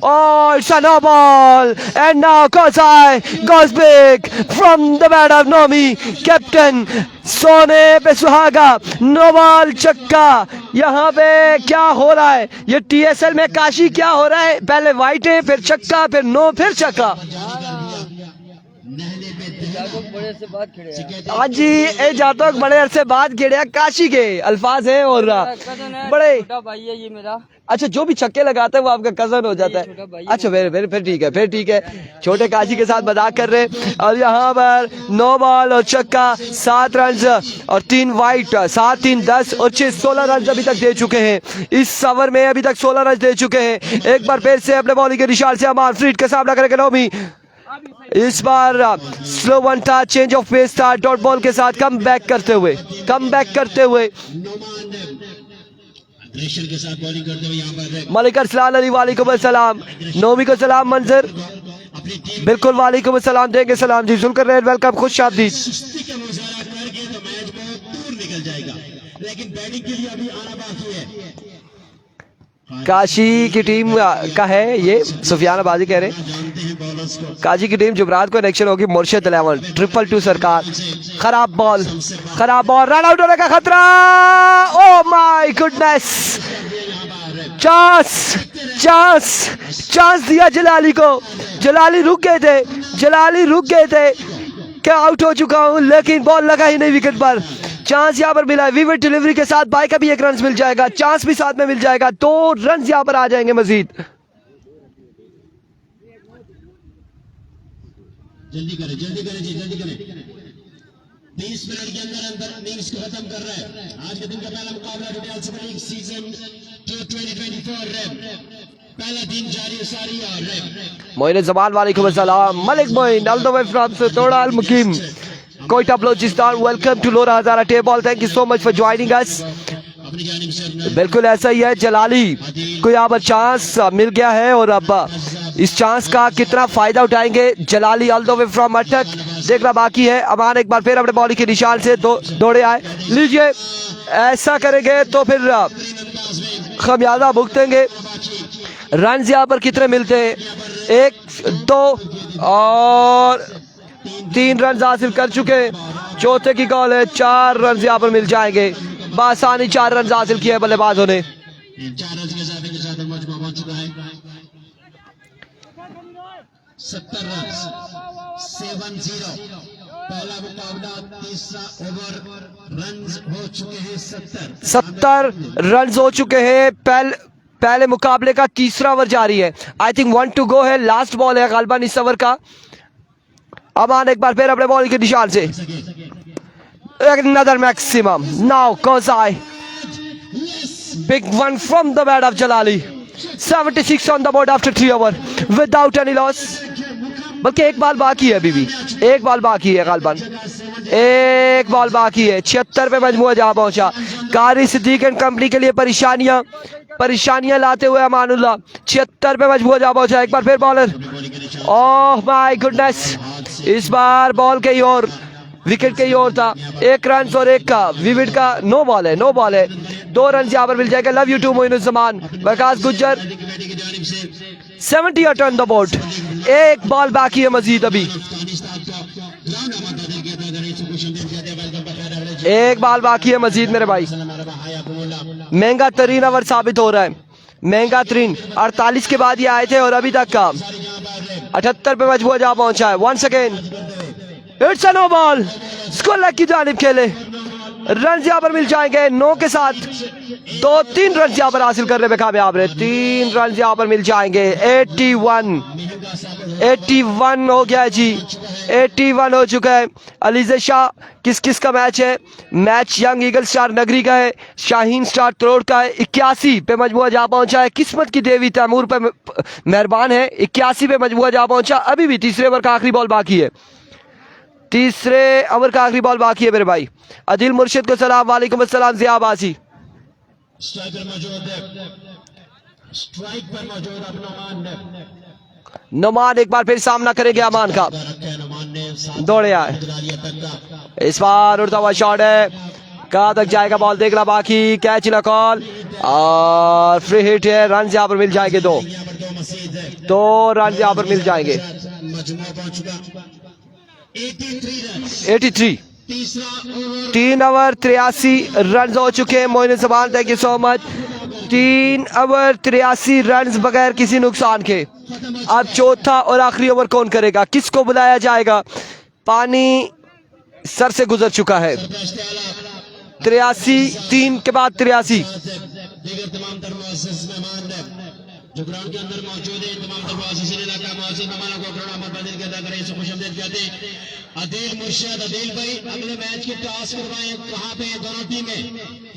Oh, it's a no ball, and now Kozai goes big from the bat of Nomi. Captain सोने पे सुहागा, नो बॉल छक्का। यहाँ पे क्या हो रहा है, ये TSL में काशी क्या हो रहा है, पहले वाइट है फिर छक्का फिर नो फिर छक्का। आज जी ए जातक बड़े अरसे बाद खेड़ा काशी के अल्फाज हैं, और बड़े भाई है ये मेरा। अच्छा, जो भी छक्के लगाता है वो आपका कजन हो जाता है। अच्छा फिर ठीक है, फिर ठीक है। छोटे काशी के साथ मजाक कर रहे हैं। और यहाँ पर 9 बॉल और छक्का, 7 रन और 3 वाइट, 7 3 10 और 6 16 रन अभी तक दे चुके हैं। इस ओवर में अभी तक 16 रन दे चुके हैं। एक बार फिर से अपने बॉलिंग के निशान से अमान फ्रीड का सामना करेंगे नोमी। इस बार स्लो वन था, चेंज ऑफ पेस था, डॉट बॉल के साथ कम बैक करते हुए मलिक अरसलान अली वालेकुम अस्सलाम, नोमी को सलाम मंजर, बिल्कुल वालेकुम अस्सलाम देंगे सलाम जी, जुल्कर रहे वेलकम, खुश आमदीद। काशी की टीम का है ये, सुफियान आबादी कह रहे हैं। काशी की टीम जुबरात को इलेक्शन होगी, मुर्शिद 11 222 सरकार। खराब बॉल, रन आउट होने का खतरा। ओ माय गुडनेस, चांस दिया जलाली को। जलाली रुक गए थे क्या आउट हो चुका हूं, लेकिन बॉल लगा ही नहीं विकेट पर। चांस यहाँ पर मिला है, वीवर डिलीवरी के साथ बाय का भी 1 रन मिल जाएगा, चांस भी साथ में मिल जाएगा, 2 रन यहाँ पर आ जाएंगे मजीद। जल्दी करें 30 मिनट के अंदर अंदर इनिंग्स को खत्म कर रहे हैं। आज के दिन का पहला मुकाबला रियल सुपर लीग सीजन 2024 पहला दिन जारी सारी और मोइन जमान वालेकुम अस्सलाम Malik Moin all the way from Satora Al Muqeem Quetta Balochistan welcome to Lora Hazara table thank you so much for joining us. बिल्कुल ऐसा ही है, जलाली को यहाँ पर चांस मिल गया है और अब इस चांस का कितना फायदा उठाएंगे जलाली ऑल द वे फ्रॉम अटक देखना बाकी है। अमान एक बार फिर अपने बॉलिंग के निशान से दौड़े आए, लीजिए ऐसा करेंगे तो फिर खमियाजा भुगतेंगे। रन यहाँ पर कितने मिलते हैं, 1 2 और 3 रन हासिल कर चुके हैं। चौथे की कॉल है, 4 रन यहाँ पर मिल जाएंगे, बासानी 4 रन हासिल किए बल्लेबाजों ने। 4 रन के साथ मजमू पहुंच चुका है 70 रन 7-0 पहला मुकाबला तीसरा ओवर रन हो चुके हैं 70 रन हो चुके हैं। पहले मुकाबले का तीसरा ओवर जारी है। आई थिंक 1 to go है, लास्ट बॉल है गालबन इस ओवर का। अमान एक बार फिर अपने बॉल के निशान से another maximum now Kozai big one from the bat of Jalali 76 on the board after 3 overs without any loss। बल्कि एक बॉल बाकी है, अभी भी एक बॉल बाकी है गालबन, एक बॉल बाकी है। 76 पे मजमुआ जहां पहुंचा। कारी सिद्दीक एंड कंपनी के लिए परेशानियां लाते हुए अमानुल्लाह 76 पे मजमुआ जहां पहुंचा। एक बार फिर बॉलर, ओह माय गुडनेस, इस बार बॉल के ही और विकेट के ही और था। 1 रन और 1 का विविड का नो बॉल है 2 रन यहाँ पर मिल जाएगा। Love you too Moinuzzaman Waqas Gujjar 70 on the board. एक बॉल बाकी है मजीद, अभी एक बॉल बाकी है मजीद मेरे भाई। महंगा तरीन ओवर साबित हो रहा है, महंगा तरीन। 48 के बाद ये आए थे और अभी तक का 78 पे मजबूर जहाँ पहुंचा है। Once again it's a no ball, square leg की जानिब खेले, रन यहाँ पर मिल जाएंगे 9 के साथ। 2-3 रन यहाँ पर हासिल करने में कामयाब रहे, 3 रन यहाँ पर मिल जाएंगे। 81 हो गया है जी, 81 हो चुका है। अलीज़े शाह किस किस का मैच है? मैच यंग ईगल स्टार नगरी का है, शाहीन स्टार तरोड़ का है। 81 पे मजमुआ जहाँ पहुंचा है, किस्मत की देवी तैमूर पे मेहरबान है। 81 पे मजमुआ जहाँ पहुंचा, अभी भी तीसरे ओवर का आखिरी बॉल बाकी है, तीसरे ओवर का आखिरी बॉल बाकी है मेरे भाई। अदिल मुर्शिद को सलाम, वालेकुम अस्सलाम। ज़िया अब्बासी स्ट्राइक पर मौजूद नोमान एक बार फिर सामना करेंगे अमान का, दौड़े आए। इस बार उड़ता हुआ शॉट है, कहाँ तक जाएगा बॉल देखना बाकी। कैच न कॉल और फ्री हिट है। रन यहाँ पर मिल जाएंगे 2 रन यहाँ पर मिल जाएंगे। 83 3 ओवर 83 रन हो चुके हैं। मोइन सवाल thank you so much. 3 over 83 run बगैर किसी नुकसान के। अब चौथा और आखिरी ओवर कौन करेगा, किसको बुलाया जाएगा? पानी सर से गुजर चुका है। 83 3 के बाद 83 जो ग्राउंड के अंदर मौजूद है, तमाम इलाका मौजूद मेहमानों को ग्राउंड बदल के अदा करें, खुशामदीद कहते हैं। अदील मुर्शिद, अदील भाई अगले मैच के टॉस करवाएं, कहाँ पे हैं दोनों टीमें,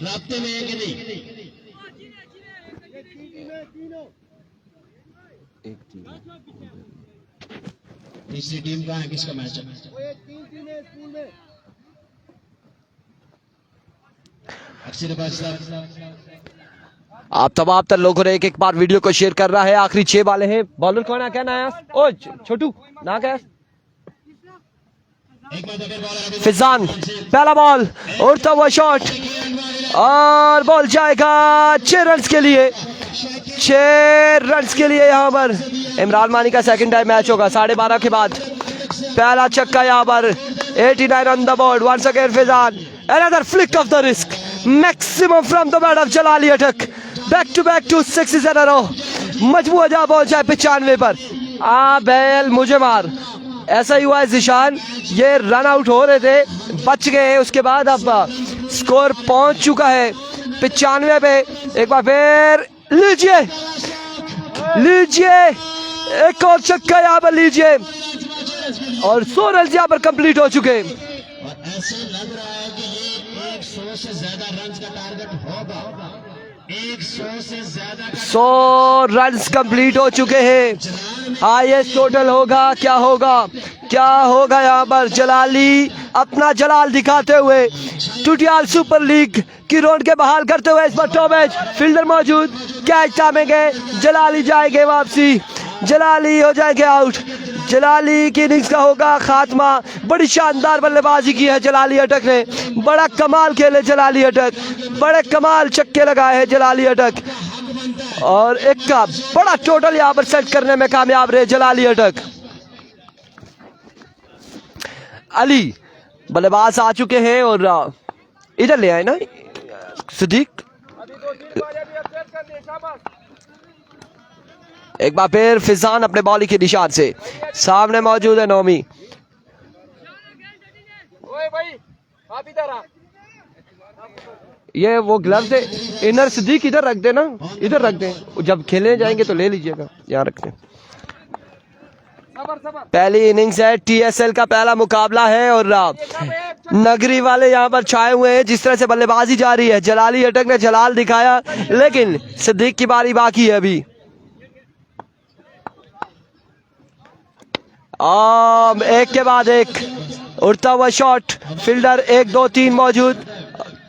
राब्ते में है कि नहीं? तीसरी टीम कहाँ है, किसका मैच है? अक्सर आप तमाम तर लोगों ने एक बार वीडियो को शेयर कर रहा है। आखिरी 6 बाले हैं। बॉलर कौन है, क्या ना है? ओ छोटू ना क्या फिजान, पहला बॉल उड़ता हुआ शॉट और बॉल जाएगा 6 रन के लिए। 6 रन के लिए यहाँ पर इमरान मानी का सेकंड टाइम मैच होगा 12:30 के बाद। पहला छक्का यहाँ पर। 89 on the board. Once again Faizan, another flick off the wrist, maximum from the bat off Jalali Attock. Back to 6 in a row. मजबूर जहाँ पहुंचा है 95 पर। बैल मुझे मार, ऐसा ही हुआ है जिशान। ये रन आउट हो रहे थे, बच गए। उसके बाद अब स्कोर पहुंच चुका है 95 पे। एक बार फिर लीजिए एक और छक्का यहाँ पर लीजिए और 100 रन यहाँ पर कंप्लीट हो चुके हैं। ऐसे लग रहा है कि ये 100 से ज्यादा रन का टारगेट होगा। 100 से ज्यादा 100 रन्स कंप्लीट हो चुके हैं। हाईएस्ट टोटल होगा, क्या होगा, क्या होगा यहाँ पर। जलाली अपना जलाल दिखाते हुए टुटियाल सुपर लीग की रोड के बहाल करते हुए इस पर टॉप फील्डर मौजूद, कैच थामेंगे, जलाली जाएंगे वापसी, जलाली हो जाएंगे आउट। जलाली की इनिंग्स का होगा खात्मा। बड़ी शानदार बल्लेबाजी की है जलाली अटक ने, बड़ा कमाल खेले जलाली अटक, बड़े कमाल छक्के लगाए हैं जलाली अटक और एक का बड़ा टोटल यहाँ पर सेट करने में कामयाब रहे जलाली अटक। अली बल्लेबाज आ चुके हैं और इधर ले आए ना सिद्दीक। एक बार फिर फिजान अपने बॉलिंग के निशान से सामने मौजूद है नौमी। ये वो ग्लव से इनर सिद्दीक इधर रख दे ना, इधर रख दे, जब खेलने जाएंगे तो ले लीजिएगा, यहाँ रख दे। पहली इनिंग्स है, टीएसएल का पहला मुकाबला है और नगरी वाले यहाँ पर छाए हुए हैं। जिस तरह से बल्लेबाजी जारी है, जलाली अटक ने जलाल दिखाया लेकिन सिद्दीक की बारी बाकी है अभी। एक के बाद एक उड़ता हुआ शॉट, फील्डर 1 2 3 मौजूद,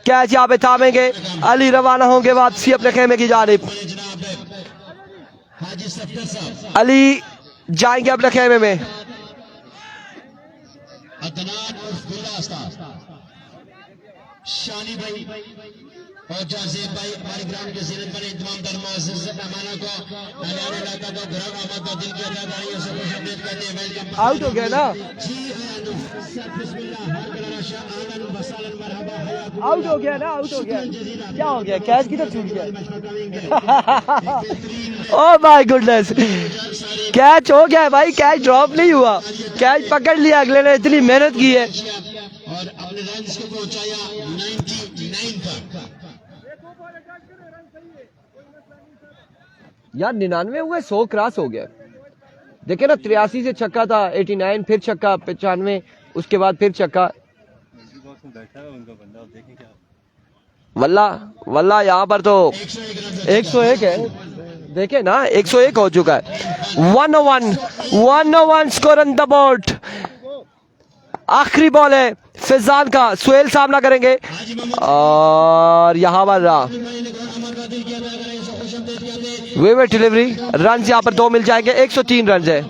कैच यहाँ पे थामेंगे। अली रवाना होंगे वापसी अपने खेमे की जानिब। अली जाएंगे अपने खेमे में। शानी भाई और जाजेब भाई हमारे ग्राउंड के जीरत पर इंतजाम दर मुअज़्ज़ज़ मेहमानों को अहले इलाका को ग्राउंड आमद दिल की अदाकारियों से खुशामदीद कहते हैं। वेलकम। आउट हो गया ना, आउट हो गया ना, आउट हो गया। क्या हो गया, कैच किधर छूट गया? ओह माय गुडनेस, कैच हो गया भाई, कैच ड्रॉप नहीं हुआ, कैच पकड़ लिया अगले ने, इतनी मेहनत की है और अपने रन्स को पहुंचाया 99 पर। यार 99 हुए, 100 क्रॉस हो गया। देखे ना, 83 से छक्का था, 89 फिर छक्का, 95 उसके बाद फिर छक्का। वल्ला वल्ला यहाँ पर तो 101 है, देखे ना 101 हो चुका है। 101 स्कोर ऑन द बोर्ड। आखिरी बॉल है फिजान का, सुहेल सामना करेंगे और यहाँ पर वेवे डिलीवरी, रन यहाँ पर 2 मिल जाएंगे। 103 रन है,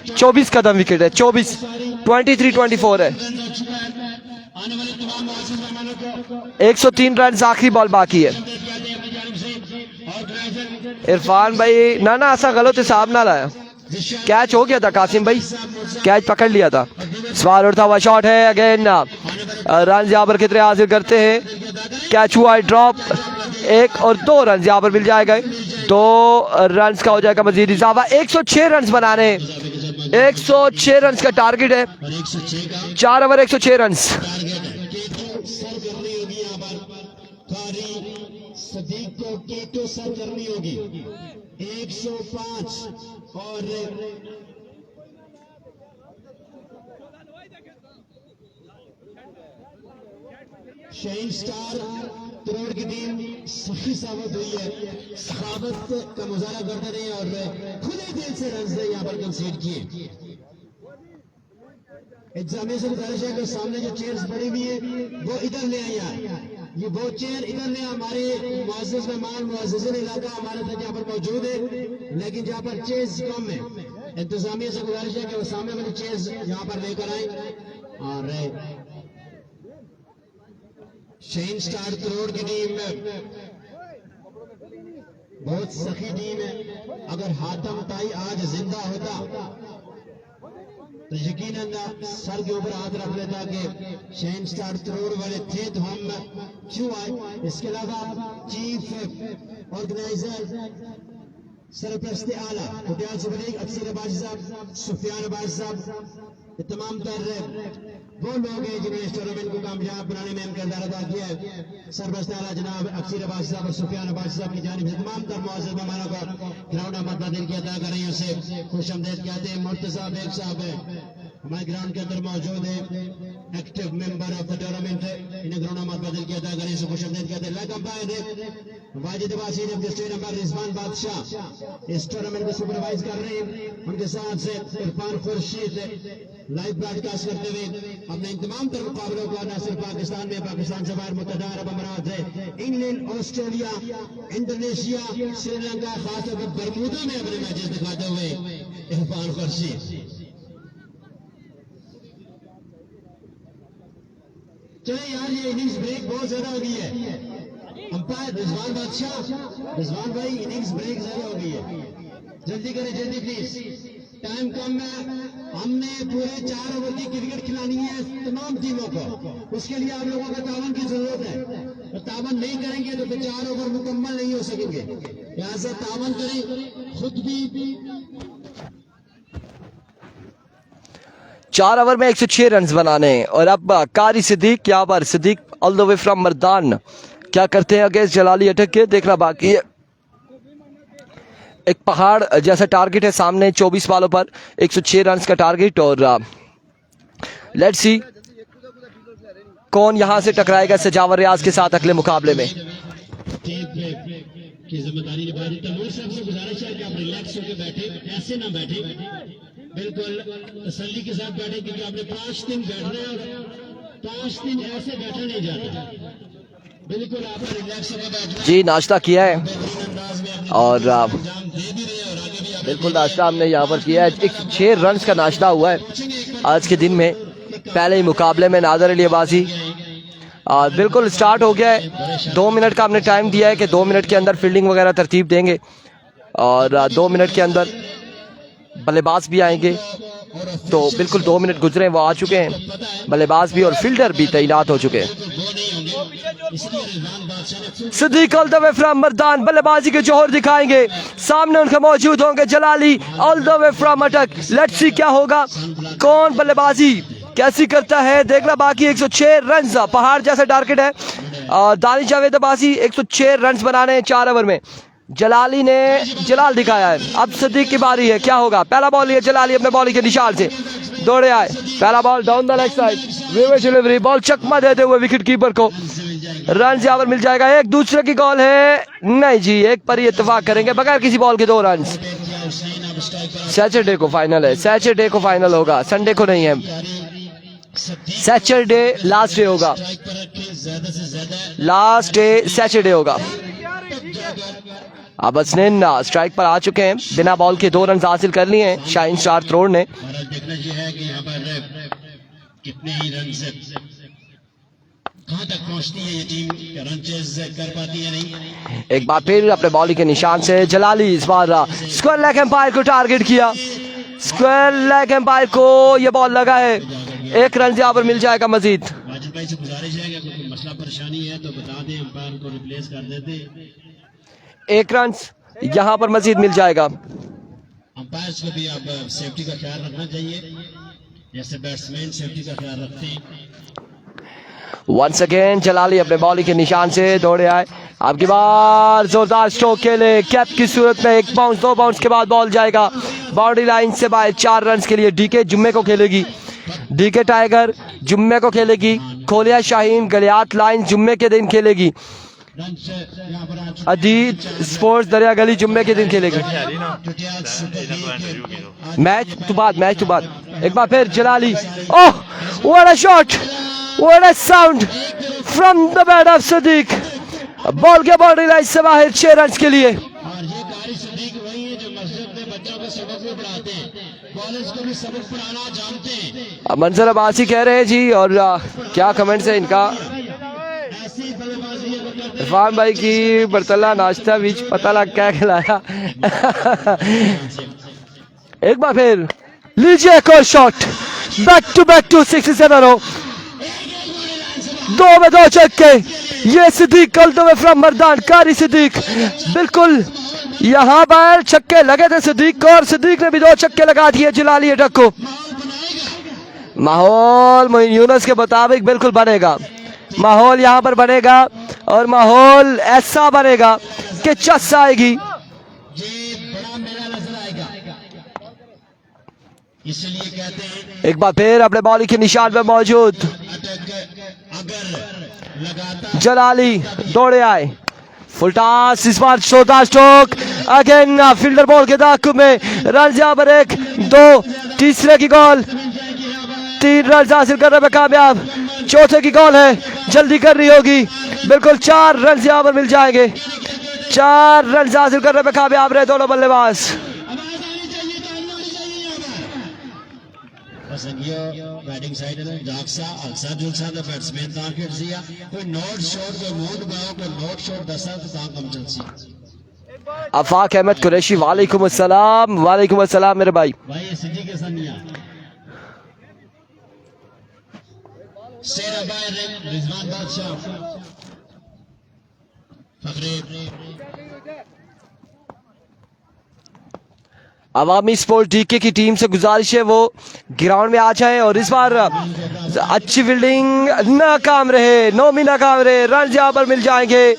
24 कदम विकेट है, 23-24 है। 103 रन, आखिरी बॉल बाकी है। इरफान भाई ना ऐसा गलत हिसाब ना लाया, कैच हो गया था, कासिम भाई कैच पकड़ लिया था। सवार उड़ता हुआ शॉट है, अगेन रन यहाँ पर कितने हासिल करते हैं, कैच हुआ है ड्रॉप, 1 और 2 रन यहाँ पर मिल जाएगा। 2 रन का हो जाएगा मजीद इजाफा। 106 रन बनाने, 106 रन का टारगेट है, 4 ओवर 106 रन। सदीक को केटो सर करनी होगी। 105 और शाइन स्टार तरोड़ की टीम सही साबित हुई है, सखावत का मुजाहरा करते रहे और खुले दिल से रन से यहाँ पर कंसीड किए। इंतजामिया से गुजारिश है कि सामने जो चेयर्स पड़ी हुई है वो इधर ले आई यार, ये वो चेयर इधर ले। हमारे मुअज़्ज़ज़ मेहमान मुअज़्ज़ज़ीन इलाका हमारे तक यहाँ पर मौजूद है, लेकिन जहाँ पर चेयर्स कम है, इंतजामिया से गुजारिश है कि वो सामने वाली चेयर्स यहाँ पर लेकर आए। और शाइन स्टार तरोड़ की टीम बहुत सखी टीम है। अगर हातम ताई आज जिंदा होता तो यकीनन सर के ऊपर हाथ रख लेता कि शाइन स्टार तरोड़ वाले थे तो हम क्यों आए। इसके अलावा चीफ ऑर्गेनाइजर सरपरस्त आला पटियाला सुपर लीग अफसर अब्बासी साहब, सुफियान अब्बासी साहब, ये तमाम तर वो लोग हैं जिन्होंने इस टूर्नामेंट को कामयाब बनाने में अहम किरदार अदा किया है। सरपरस्त आला जनाब अफसर अब्बासी साहब और सुफियान अब्बासी साहब की जानिब से तमाम तर मुअज़्ज़ज़ मेहमानों को ग्राउंड अहमद दिल की अदाकारियों से खुश आमदीद कहते हैं। मुर्तज़ा बेग साहब है हमारे ग्राउंड के अंदर मौजूद है। active member of the tournament. इन्हें ग्राउंड नंबर बदल किया था, गणेश को खुशामदीद कहते हैं। लेग अंपायर वाजिद वासी जब स्टेट नंबर रिजवान बादशाह इस टूर्नामेंट को सुपरवाइज कर रहे हैं। उनके साथ से इरफान खुर्शीद लाइव ब्रॉडकास्ट करते हुए अपने इन तमाम तर मुकाबलों को न सिर्फ पाकिस्तान में, पाकिस्तान से बाहर मुतहदा अरब अमारात है, इंग्लैंड, ऑस्ट्रेलिया, इंडोनेशिया, श्रीलंका, खासतौर पर बरमूदा में अपने मैचेस दिखाते हुए इरफान खुर्शीद। चले यार, ये इनिंग्स ब्रेक बहुत ज्यादा हो गई है। अंपायर रिजवान बादशाह, रिजवान भाई, इनिंग्स ब्रेक ज्यादा हो गई है, जल्दी करें, जल्दी प्लीज, टाइम कम है। हमने पूरे 4 ओवर की क्रिकेट खिलानी है तमाम टीमों को, उसके लिए आप लोगों का तावन की जरूरत है। और तावन नहीं करेंगे तो 4 ओवर मुकम्मल नहीं हो सकेंगे, लिहाजा तावन करें खुद भी। 4 ओवर में 106 रन बनाने हैं। और अब कारी सिद्दीक, यहाँ पर Siddiq all the way from Mardan क्या करते हैं अगेंस्ट जलाली अटक के, देखना बाकी है। एक पहाड़ जैसा टारगेट है सामने, 24 बॉलों पर 106 रन का टारगेट। और लेट्स सी कौन यहां से टकराएगा सजावर रियाज के साथ अगले मुकाबले में। जिम्मेदारी निभाई। तैमूर साहब से गुजारिश है कि आप रिलैक्स होकर बैठे, ऐसे ना बैठे, बिल्कुल तसल्ली के साथ बैठे, क्योंकि आपने 5 दिन बैठना है और 5 दिन ऐसे बैठा नहीं जाता। बिल्कुल आपने रिलैक्स होकर बैठना जी। नाश्ता किया है और दे भी रहे और आगे भी बिल्कुल नाश्ता हमने यहाँ पर किया है। 106 रन का नाश्ता हुआ है आज के दिन में, पहले ही मुकाबले में नादर अली अब्बासी। बिल्कुल स्टार्ट हो गया है। 2 मिनट का हमने टाइम दिया है कि 2 मिनट के अंदर फील्डिंग वगैरह तरतीब देंगे और 2 मिनट के अंदर बल्लेबाज भी आएंगे। तो बिल्कुल 2 मिनट गुजरे, वो आ चुके हैं, बल्लेबाज भी और फील्डर भी तैनात हो चुके हैं। Siddiq all the way from Mardan बल्लेबाजी के जोहर दिखाएंगे, सामने उनके मौजूद होंगे Jalali all the way from Attock. Let's see क्या होगा, कौन बल्लेबाजी कैसी करता है, देखना बाकी। 106 रन पहाड़ जैसा टारगेट है। दानिश जावेद अब्बासी 106 रन बनाने 4 ओवर में। जलाली ने जलाल दिखाया है, अब सिद्दीक की बारी है, क्या होगा। पहला बॉल लिया जलाली अपने बॉलिंग के निशान से, दौड़े आए, पहला ball down the leg side, reverse delivery, ball चकमा देते हुए विकेट कीपर को रन यहाँ पर मिल जाएगा। एक दूसरे की कॉल है नहीं जी, एक पर ही इत्तेफाक करेंगे बगैर किसी बॉल के 2 रन। सैटरडे को फाइनल है, सैटरडे को फाइनल होगा, संडे को नहीं है। सैटरडे लास्ट डे होगा, लास्ट डे सैटरडे होगा। अब हसनैन स्ट्राइक पर आ चुके हैं, बिना बॉल के 2 रन हासिल कर लिए हैं शाहीन स्टार त्रोड़ ने। देखना यह है कि यहाँ पर कितने ही रन से कहां तक पहुंचती है ये टीम, रन चेज कर पाती है नहीं। एक बार फिर अपने बॉलिंग के निशान से जलाली इस बार स्क्वायर लेग एम्पायर को टारगेट किया, स्क्वायर लेग एम्पायर को ये बॉल लगा है, 1 रन यहाँ पर मिल जाएगा मजीद। वाजिद भाई से गुजारिश है कि कोई मसला परेशानी है तो बता दें, अंपायर को रिप्लेस कर देते। 1 रन यहाँ पर मजीद मिल जाएगा। अंपायर्स को भी अब सेफ्टी का ख्याल रखना चाहिए, जैसे बैट्समैन सेफ्टी का ख्याल रखते हैं। वंस अगेन जलाली अपने बॉलिंग के निशान से दौड़े आए, आपकी बार जोरदार स्ट्रोक खेले, कैप की सूरत में 1 बाउंस 2 बाउंस के बाद बॉल जाएगा बाउंड्री लाइन से बाहर। 4 रन के लिए डीके जुम्मे को खेलेगी, डीके टाइगर जुम्मे को खेलेगी, खोलिया शाहीन गलियात लाइन जुम्मे के दिन खेलेगी, अजीत स्पोर्ट्स दरिया गली जुम्मे के दिन खेलेगी। मैच तो बाद एक बार फिर Jalali, oh what a shot, what a sound from the bat off Siddiq, ball के बाउंड्री लाइन से बाहर 6 रन के लिए। और ये कारी सिद्दीक वही है जो मस्जिद में बच्चों को सबक भी पढ़ाते हैं, कॉलेज को भी सबक पढ़ाना जानते हैं। मंजर अब्बासी कह रहे हैं जी, और क्या कमेंट्स है इनका। इरफान भाई की बरतला नाश्ता बीच पता लग क्या खिलाया। एक बार फिर लीजिए एक और shot, back to 6 in a row, 2 में 2 छक्के। ये Siddiq all the way from Mardan, Qari Siddiq, बिल्कुल यहाँ पर छक्के लगे थे सिद्दीक को और सिद्दीक ने भी 2 छक्के लगा दिए जलाली अटक को। माहौल मोइन यूनुस के मुताबिक बिल्कुल बनेगा, माहौल यहाँ पर बनेगा और माहौल ऐसा बनेगा कि चस आएगी। इसलिए कहते हैं एक बार फिर अपने बॉलिंग के निशान पे मौजूद अगर लगातार जलाली दौड़े आए, फुल टॉस, इस बार चौथा स्ट्रोक, अगेन फील्डर बॉल के दाखिल में रन यहाँ पर 1 2, तीसरे की कॉल, 3 रन हासिल करने में कामयाब, चौथे की कॉल है, जल्दी कर रही होगी, बिल्कुल 4 रन यहाँ पर मिल जाएंगे, 4 रन हासिल करने में कामयाब रहे दोनों बल्लेबाज। बैटिंग साइड में जाक्सा अक्सर जुलसा द बैट्समैन ता खेड़सिया कोई नॉट शॉट कोई मूड गाओ कोई नॉट शॉट दसा ता कम चलसी। आफाक अहमद कुरैशी, वालेकुम अस्सलाम। वालेकुम अस्सलाम मेरे भाई। भाई सिटी के सनिया शेर अबाय रिजवान बादशाह फखरे अवामी स्पोर्ट डीके की टीम से गुजारिश है वो ग्राउंड में आ जाए, और इस बार अच्छी फील्डिंग नाकाम रहे, नौमी नाकाम रहे, रन यहाँ पर मिल जाएंगे,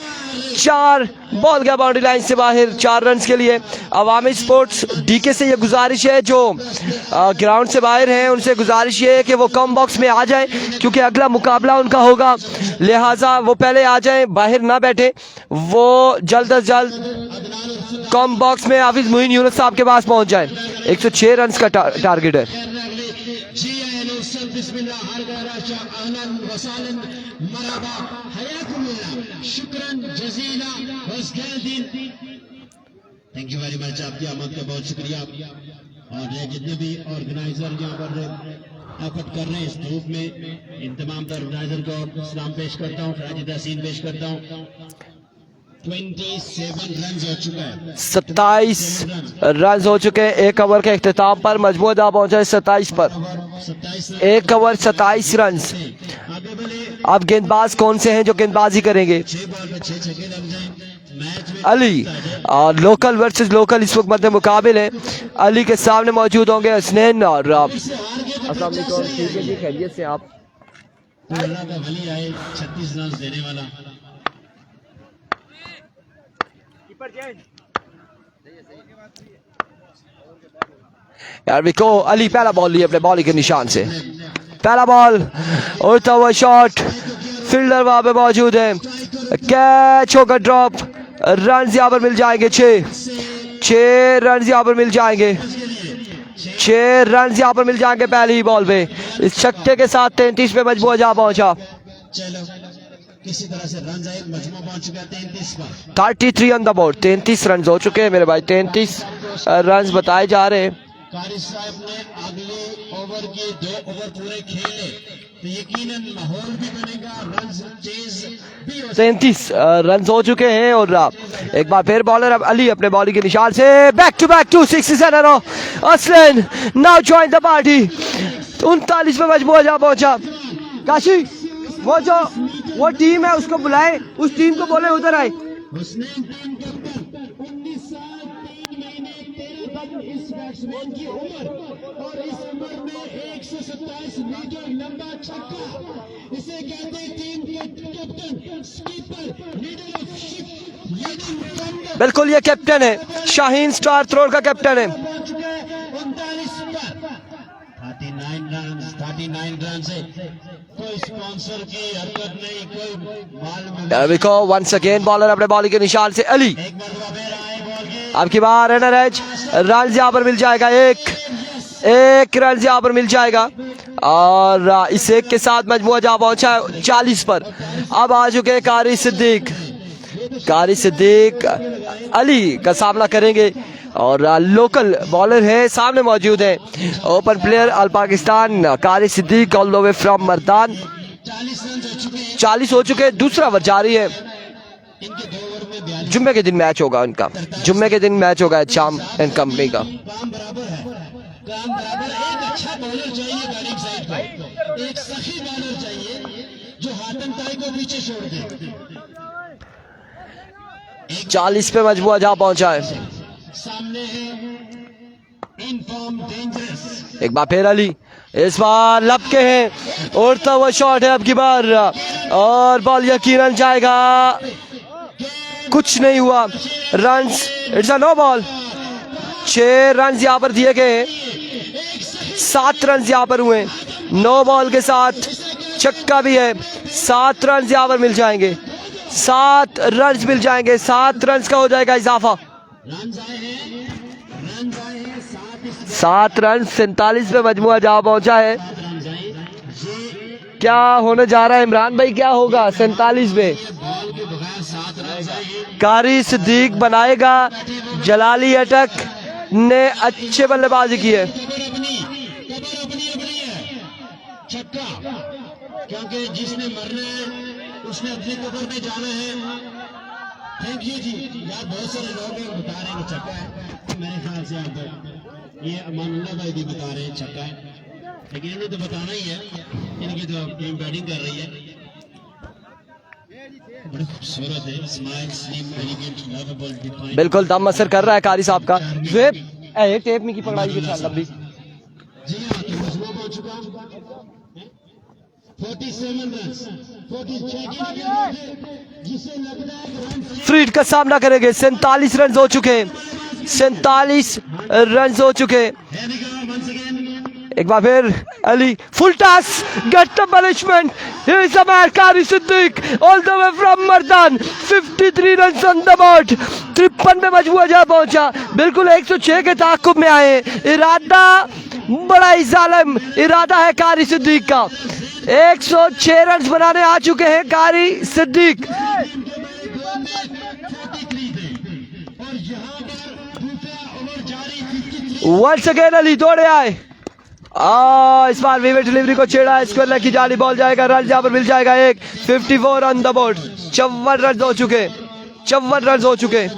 4 बॉल गया बाउंड्री लाइन से बाहर, 4 रन के लिए। अवामी स्पोर्ट्स डीके से ये गुजारिश है जो ग्राउंड से बाहर हैं, उनसे गुजारिश ये है कि वो कम बॉक्स में आ जाएं, क्योंकि अगला मुकाबला उनका होगा, लिहाजा वो पहले आ जाएं, बाहर ना बैठे, वो जल्द अज जल्द कम बॉक्स में हाफिज मोइन यूनुस साहब के पास पहुंच जाए। 106 रन का टारगेट है। थैंक यू वेरी मच, आपकी आमद का बहुत शुक्रिया। और जितने भी ऑर्गेनाइजर यहाँ पर एफर्ट कर रहे हैं इस ग्रुप में, इन तमाम ऑर्गेनाइजर को सलाम पेश करता हूँ, खराज तहसीन पेश करता हूँ। 27 रन हो चुका है, 27 रन हो चुके हैं। 1 ओवर के इख्तिताम पर मजमूआ जा पहुंचा है 27 पर, 1 ओवर 27 रन। अब गेंदबाज कौन से हैं जो गेंदबाजी करेंगे? 6 बॉल में 6 छक्के लग जाएं मैच में। अली और लोकल वर्सेस लोकल इस वक्त मध्य मुकाबले है। अली के सामने मौजूद होंगे हसनैन और अस्सलाम वालेकुम। ठीक है जी, खैरियत से आप? अल्लाह का वली आए 36 रन देने वाला। यार विको अली पहला बॉल लिया अपने बॉलिंग के निशान से, पहला बॉल, उड़ता हुआ शॉट, फील्डर वहां पे मौजूद है, कैच होकर ड्रॉप, रन यहाँ पर मिल जाएंगे 6 रन यहाँ पर मिल जाएंगे, 6 रन यहाँ पर मिल जाएंगे पहली ही बॉल पे। इस छक्के के साथ 33 पे मजबूर जा पहुंचा। चलो किसी तरह से रन जाए, मजमू पहुंच चुका है 33 पर। 33 ऑन द बोर्ड, 33 रन हो चुके हैं मेरे भाई, 33 रन बताए जा रहे हैं। कारी साहब ने अगले ओवर के 2 ओवर पूरे खेले तो यकीनन माहौल भी बनेगा, रन चेज भी हो। 33 रन हो चुके हैं, और एक बार फिर बॉलर अब अली अपने बॉलिंग के निशान से back to back 2 6 in a row। असलन नाउ जॉइन द पार्टी। 39 पे मजबूर जा पहुंचा। काशी वो टीम है उसको बुलाए, उस टीम को बोले उधर आए। हुसनैन टीम कैप्टन 19 साल 3 महीने 13 दिन इस बैट्समैन की उम्र, और इस उम्र में 127 मीटर लंबा छक्का, इसे कहते हैं टीम के captain, skipper, leader of ship, leading. बिल्कुल ये कैप्टन है, शाहीन स्टार थ्रोर का कैप्टन है। 39 रन से कोई स्पॉन्सर की हरकत नहीं, कोई माल देखो वंस अगेन बॉलर अपने बॉलिंग के निशान से अली, एक बार अब की बार रनर एज, रन यहाँ पर मिल जाएगा, एक रन यहाँ पर मिल जाएगा, और इस एक के साथ मजमूआ जा पहुंचा 40 पर। अब आ चुके कारी सिद्दीक अली का सामना करेंगे, और लोकल बॉलर है सामने मौजूद है, open player all Pakistan Qari Siddiq all the way from Mardan. 40 हो चुके हैं, दूसरा ओवर जारी है। जुम्मे के दिन मैच होगा इनका, जुम्मे के दिन मैच होगा शाम एंड कंपनी का। काम बराबर है, काम बराबर। एक अच्छा बॉलर चाहिए बैटिंग साइड पर, एक सही बॉलर चाहिए जो हाथन ताई को पीछे छोड़ दे। 40 पे मजबूआ जा पहुंचा है। सामने है इनफॉर्म डेंजरस। एक बार फिर अली, इस बार लपके हैं, उड़ता हुआ शॉट है अब की बार, और बॉल यकीनन जाएगा, कुछ नहीं हुआ, runs, it's a no ball. 6 run यहाँ पर दिए गए हैं। 7 रन यहाँ पर हुए। 9 बॉल के साथ छक्का भी है। 7 रन यहाँ पर मिल जाएंगे, 7 रन मिल जाएंगे, 7 रन का हो जाएगा इजाफा। 7 रन 47 पे मजमुआ जा पहुंचा है। क्या होने जा रहा है इमरान भाई, क्या होगा 47 पे? कारी सिद्दीक बनाएगा। जलाली अटक ने अच्छे बल्लेबाजी की है। क्योंकि जिसने मरना है उसने अपनी कब्र में जाना है। थैंक यू जी। यार बहुत सारे लोग बता रहे हैं छक्का है, मेरे ख्याल से आप ये अमानुल्लाह भाई भी बता रहे हैं छक्का है, लेकिन इन्हें तो बताना ही है, इनकी तो टीम बैटिंग कर रही है। बड़ी खूबसूरत है, smile slim elegant lovable defined. बिल्कुल दम असर कर रहा है कारी साहब का। टेप टेप में की पकड़ाई के साथ लंबी। जी हाँ, तो मजबूत हो चुका 47 रन 46 जिसे लगता है फ्रीड का सामना करेंगे। 47 रन हो चुके हैं, 47 रन हो चुके। एक बार फिर Ali full toss, get the punishment. Here is a man, Qari Siddiq, all the way from Mardan. 53 run on the board. 53 पे मजबूर जा पहुंचा। बिल्कुल 106 के ताकुब में आए। इरादा बड़ा ही जालिम इरादा है कारी सिद्दीक का। 106 रन बनाने आ चुके हैं कारी सिद्दीक। वंस अगेन अली दौड़े आए। इस बार विविड डिलीवरी को छेड़ा, स्क्वायर लेग की जाली बॉल जाएगा, रन जहां पर मिल जाएगा एक। 54 ऑन द बोर्ड। 54 रन हो चुके, 54 रन हो चुके।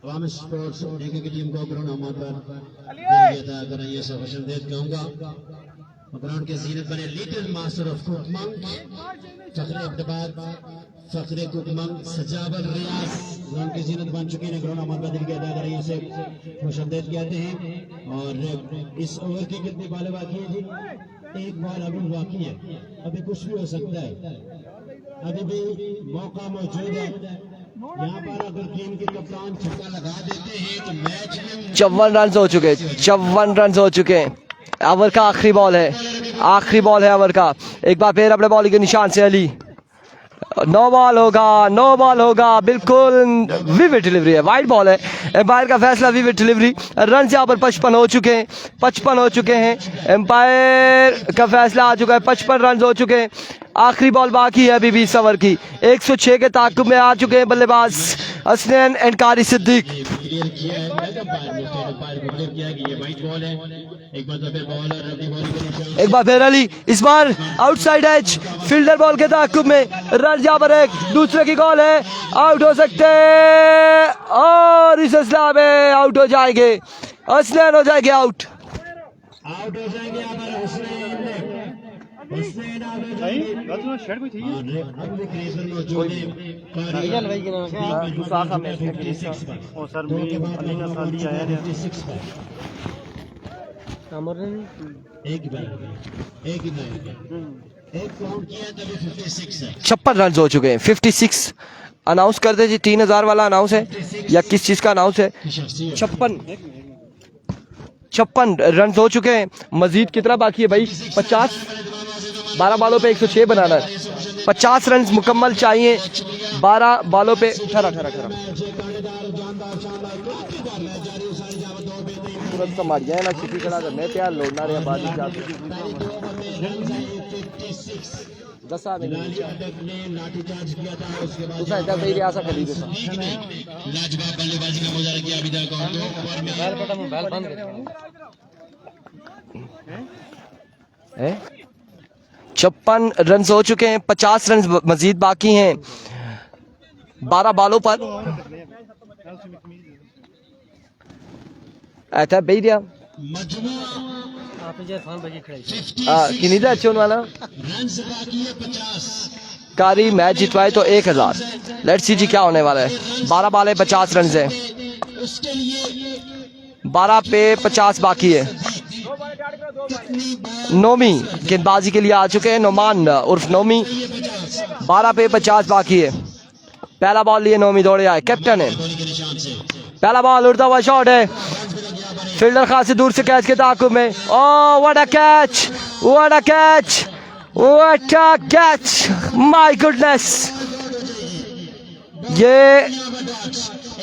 अवाम स्पोर्ट्स देखने की टीम को ग्राउंड अहमद पर करें ये सब खुशमदीद कहूंगा। ग्राउंड के जीनत बने little master of Kukmang Fakhre Abdabad Fakhre Kukmang Sajawal Riaz ground की जीनत बन चुके हैं। ग्राउंड अहमद बदल के अदा करें इसे खुशमदीद कहते हैं। और इस ओवर की कितनी बॉलें बाकी है जी? एक बॉल अभी बाकी है, अभी कुछ भी हो सकता है, अभी भी मौका मौजूद है। यहाँ पर अगर टीम के कप्तान छक्का लगा देते हैं तो मैच में 54 रन हो चुके, 54 रन हो चुके हैं। ओवर का आखिरी बॉल है, आखिरी बॉल है ओवर का। एक बार फिर अपने बॉलिंग के निशान से अली। 9 बॉल होगा, 9 बॉल होगा। बिल्कुल विविड डिलीवरी है, वाइड बॉल है। एम्पायर का फैसला विविड डिलीवरी। रन यहाँ पर 55 हो चुके हैं, 55 हो चुके हैं। एम्पायर का फैसला आ चुका है, 55 रन हो चुके हैं। आखिरी बॉल बाकी है अभी भी इस ओवर की। 106 के ताकुब में आ चुके हैं बल्लेबाज हसनैन एंड कारी सिद्दीक। क्लियर किया है, एक बार फिर अली, इस बार आउटसाइड एज, फील्डर बॉल के ताकुब में। रन यहाँ पर एक, दूसरे की कॉल है, आउट हो सकते हैं और इस असला में आउट हो जाएंगे। हसनैन हो जाएंगे आउट। आउट हो जाएंगे यहाँ पर हुसैन आउट हो जाएंगे। अब भी क्रेजर मौजूद है कारी भाई के नाम से गुसाखा में 56 पर और सर मेरी अली का साथी आया है 56 पर एक काउंट किया तभी 56 है। 56 रन हो चुके हैं। 56 अनाउंस कर दे जी। 3000 वाला अनाउंस है या किस चीज का अनाउंस है? 56 रन हो चुके हैं। मजीद कितना बाकी है भाई? 50। 12 बॉलों पे 106 बनाना है। 50 रन मुकम्मल चाहिए 12 बॉलों पे। ठहरा तुरंत संभाल जाए ना, किसी खड़ा मैं प्यार लौटना रहा बाद में। 10 आ लाठीचार्ज किया था उसके बाद दूसरा भाई रियासा खरीद लाजवाब बल्लेबाजी का मुजाहरा किया अभी तक और मोबाइल बंद है। 56 रन हो चुके हैं, 50 रन मजीद बाकी हैं 12 बॉलों पर। ऐसा भाई दिया किन्हीं था अच्छे वाला कारी मैच जितवाए तो 1000। लेट्स सी जी क्या होने वाला है। 12 बॉल है, 50 रन है। 12 पे 50 बाकी है। नोमी गेंदबाजी के लिए आ चुके हैं। नोमान उर्फ नोमी 12 पे 50 बाकी है। पहला बॉल लिए नोमी दौड़े आए, कैप्टन है। पहला बॉल उड़ता हुआ शॉट है, फील्डर खासी दूर से कैच के ताकुब में। ओह what a catch, what a catch, what a catch, my goodness. ये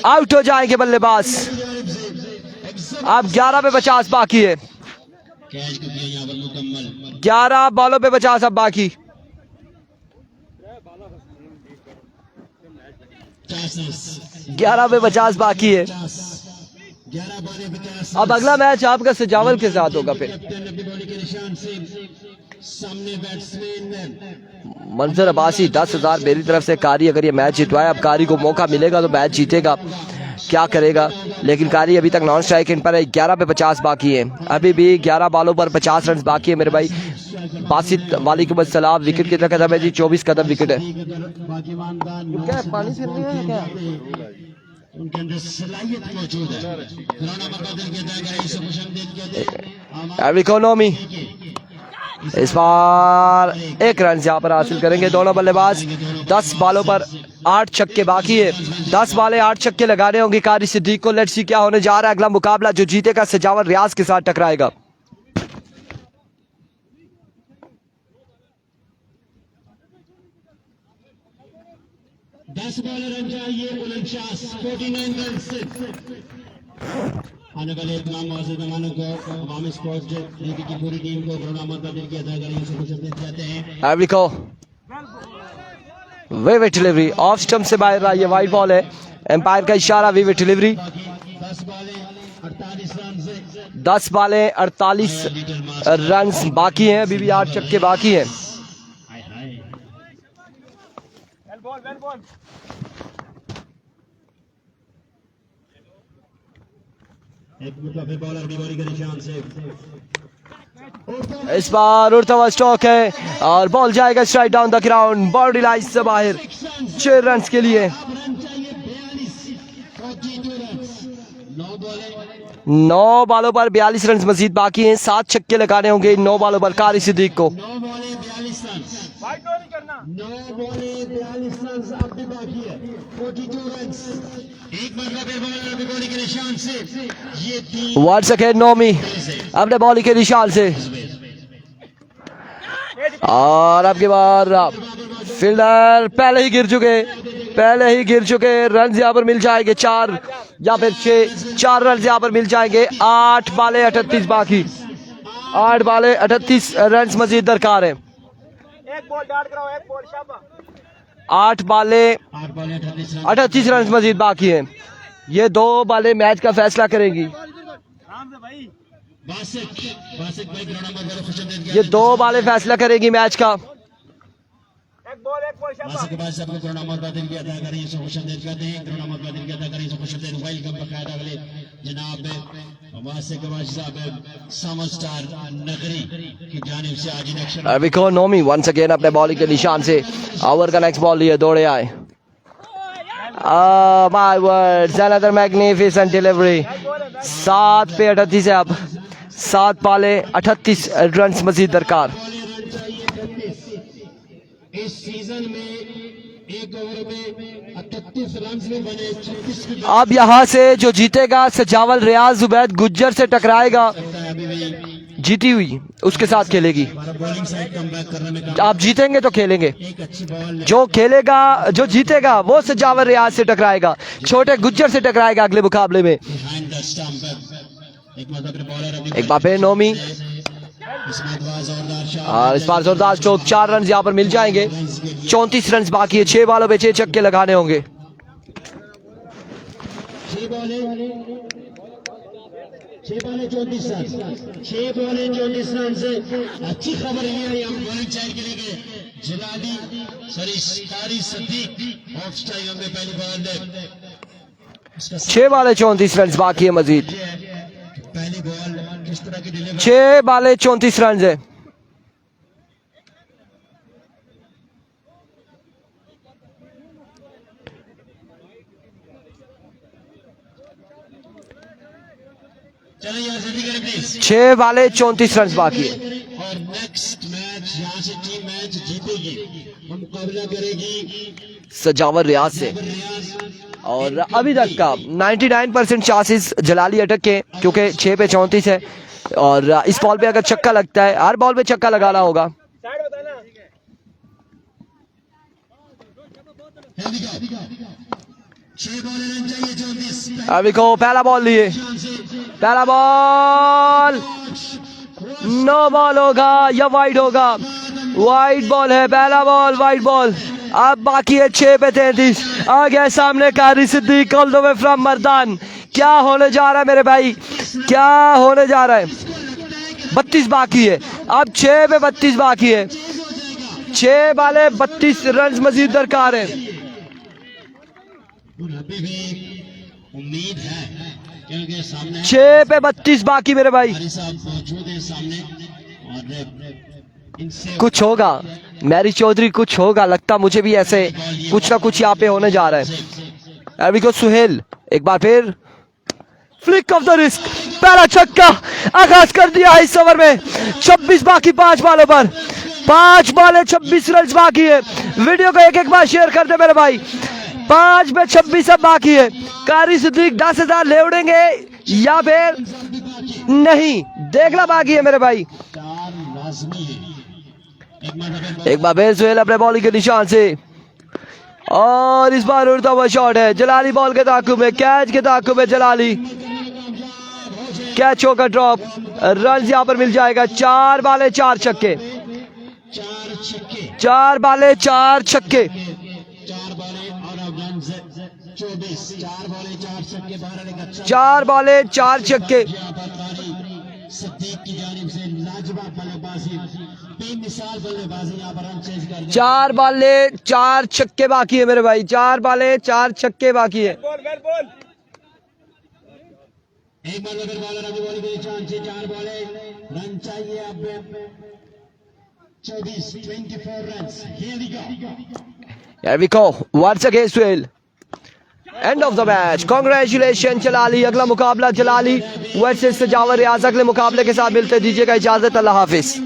आउट हो जाएंगे बल्लेबाज। अब 11 पे 50 बाकी है। 11 बॉलों पे 50 अब बाकी। 11 पे 50 बाकी है। अब अगला मैच आपका सजावल के साथ होगा। फिर मंजर अब्बासी 10,000 मेरी तरफ से। कारी अगर ये मैच जितवाए, अब कारी को मौका मिलेगा तो मैच जीतेगा। क्या करेगा, लेकिन कारी अभी तक नॉन स्ट्राइक इन पर है। 11 पे 50 बाकी है। अभी भी 11 बॉलों पर 50 रन बाकी है मेरे भाई। बासित वालेकुम अस्सलाम। विकेट कितना कदम है जी? 24 कदम विकेट है। क्या पानी फिर रही है क्या? उनके अंदर सलाहियत मौजूद है। इकोनॉमी इस बार 1 रन यहाँ पर हासिल करेंगे दोनों बल्लेबाज। 10 बॉलों पर 8 छक्के बाकी है। 10 बॉलें 8 छक्के लगाने होंगे कारी सिद्दीक को। लेट्स सी क्या होने जा रहा है अगला मुकाबला। जो जीतेगा सजावल रियाज के साथ टकराएगा। रन चाहिए 49 रन। आने वाले तमाम मेहमानों को अवामी स्पोर्ट्स डे की पूरी टीम को की अदाकारी से खुश जाते हैं। वे डिलीवरी ऑफ स्टंप से बाहर रहा। ये वाइड बॉल है, एम्पायर का इशारा। वे डिलीवरी। 10 बॉलें 48 रन बाकी हैं। अभी भी 8 छक्के बाकी हैं। इस बार उड़ता हुआ स्ट्रोक है और बॉल जाएगा strike down the ground, boundary line से बाहर। 6 रन के लिए। 9 बॉलों पर 42 रन मजीद बाकी हैं। 7 छक्के लगाने होंगे 9 बॉलों पर कारी सिद्दीक को। 9 बॉलें 42 रन अब भी बाकी है। 42 रन। एक बॉल के निशान से ये वंस अगेन नोमी अपने बॉलिंग के निशान से। और अब की बार फील्डर पहले ही गिर चुके। रन यहाँ पर मिल जाएंगे 4 या फिर 6। 4 रन यहाँ पर मिल जाएंगे। 8 बॉलें 38 बाकी। 8 बॉलें 38 रन मजीद दरकार है। 8 बॉलें 38 रन मजीद बाकी हैं। ये 2 बॉलें मैच का फैसला करेंगी। ये 2 बॉलें फैसला करेंगी मैच का। अभी को नोमी वंस अगेन अपने बॉलिंग के निशान से। ओवर का नेक्स्ट बॉल लिए दौड़े आए। My words, another magnificent delivery. 7 पे 38 है अब। 7 बॉलें 38 रन मजीद दरकार। इस सीजन में एक ओवर में 38 रन में बने 36। अब यहाँ से जो जीतेगा सजावल रियाज जुबैद गुज्जर से टकराएगा। जीती हुई उसके साथ खेलेगी। आप जीतेंगे तो खेलेंगे। जो जीतेगा वो सजावल रियाज से टकराएगा। छोटे गुज्जर से टकराएगा अगले मुकाबले में। एक बार फिर नोमी और इस बार जोरदार स्ट्रोक। 4 रन यहाँ पर मिल जाएंगे। 34 रन बाकी है। 6 बॉलों पे 6 छक्के लगाने होंगे। 6 बॉलें 34 रन। 6 बॉलें 34 रन से अच्छी खबर ये है हम बॉलिंग साइड के लिए जिलाली कारी सिद्दीक ऑफ स्ट्राइक में पहली बॉल 6 बॉलें 34 रन बाकी है मजीद। पहली बॉल किस तरह की डिलीवरी। 6 बॉलें 34 रन है। चलिए यहाँ जल्दी करें प्लीज। 6 बॉलें 34 रन बाकी है। और नेक्स्ट मैच यहाँ से टीम मैच जीतेगी। हम मुकाबला करेगी सजावर रियाज से। और अभी तक का 99% चांसेस जलाली अटक के, क्योंकि 6 पे 34 है। और इस बॉल पे अगर छक्का लगता है, हर बॉल पे छक्का लगाना होगा। अभी को पहला बॉल लिए, पहला बॉल नो बॉल होगा या वाइड होगा। वाइड बॉल है, पहला बॉल वाइड बॉल। अब बाकी है 6 पे 33। आ गया सामने Qari Siddiq all the way from Mardan. क्या होने जा रहा है मेरे भाई, क्या होने जा रहा है। 32 बाकी है, अब 6 पे 32 बाकी है। 6 वाले 32 रन मजीद दरकार है। अभी भी उम्मीद है क्योंकि सामने 6 पे 32 बाकी मेरे भाई। साहब मौजूद है सामने और इनसे कुछ होगा मैरी चौधरी, कुछ होगा लगता मुझे भी ऐसे कुछ ना कुछ यहाँ पे होने जा रहा है। अभी को सुहेल एक बार फिर फ्लिक ऑफ द रिस्क, पहला छक्का आगाज कर दिया है इस ओवर में। 26 बाकी 5 बॉलों पर, 5 बॉलें 26 रन बाकी है। वीडियो को एक बार शेयर कर दे मेरे भाई। 5 पे 26 अब बाकी है। कारी सिद्दीक 10,000 ले उड़ेंगे या फिर नहीं, देखना बाकी है मेरे भाई। चार लाजमी है। एक बार फिर सुहेल अपने बॉलिंग के निशान से, और इस बार उड़ता हुआ शॉट है। जलाली बॉल के ताक़ुब में, कैच के ताक़ुब में जलाली, कैच होगा ड्रॉप, रन यहाँ पर मिल जाएगा। 4 बाले 4 छक्के, 4 बाले 4 छक्के। 4 बॉलें और अब रन 24। 4 बॉलें 4 छक्के, 12 रन का 4 बाले 4 छक्के। सिद्दीक की जानिब से लाजवाब बल्लेबाजी, बेमिसाल बल्लेबाजी। यहाँ पर रन चेज कर 4 बाले 4 छक्के बाकी है मेरे भाई। 4 बाले 4 छक्के बाकी है। एक बार अगर बॉलर अभी बॉलिंग के निशान से 4 बॉलें, रन चाहिए अब 24 run. Here we go. Here we go. Once again Suhail. End of the match. Congratulations जलाली। अगला मुकाबला जलाली वर्सेस सजावर रियाज। अगले मुकाबले के साथ मिलते दीजिएगा इजाजत। अल्लाह हाफिज।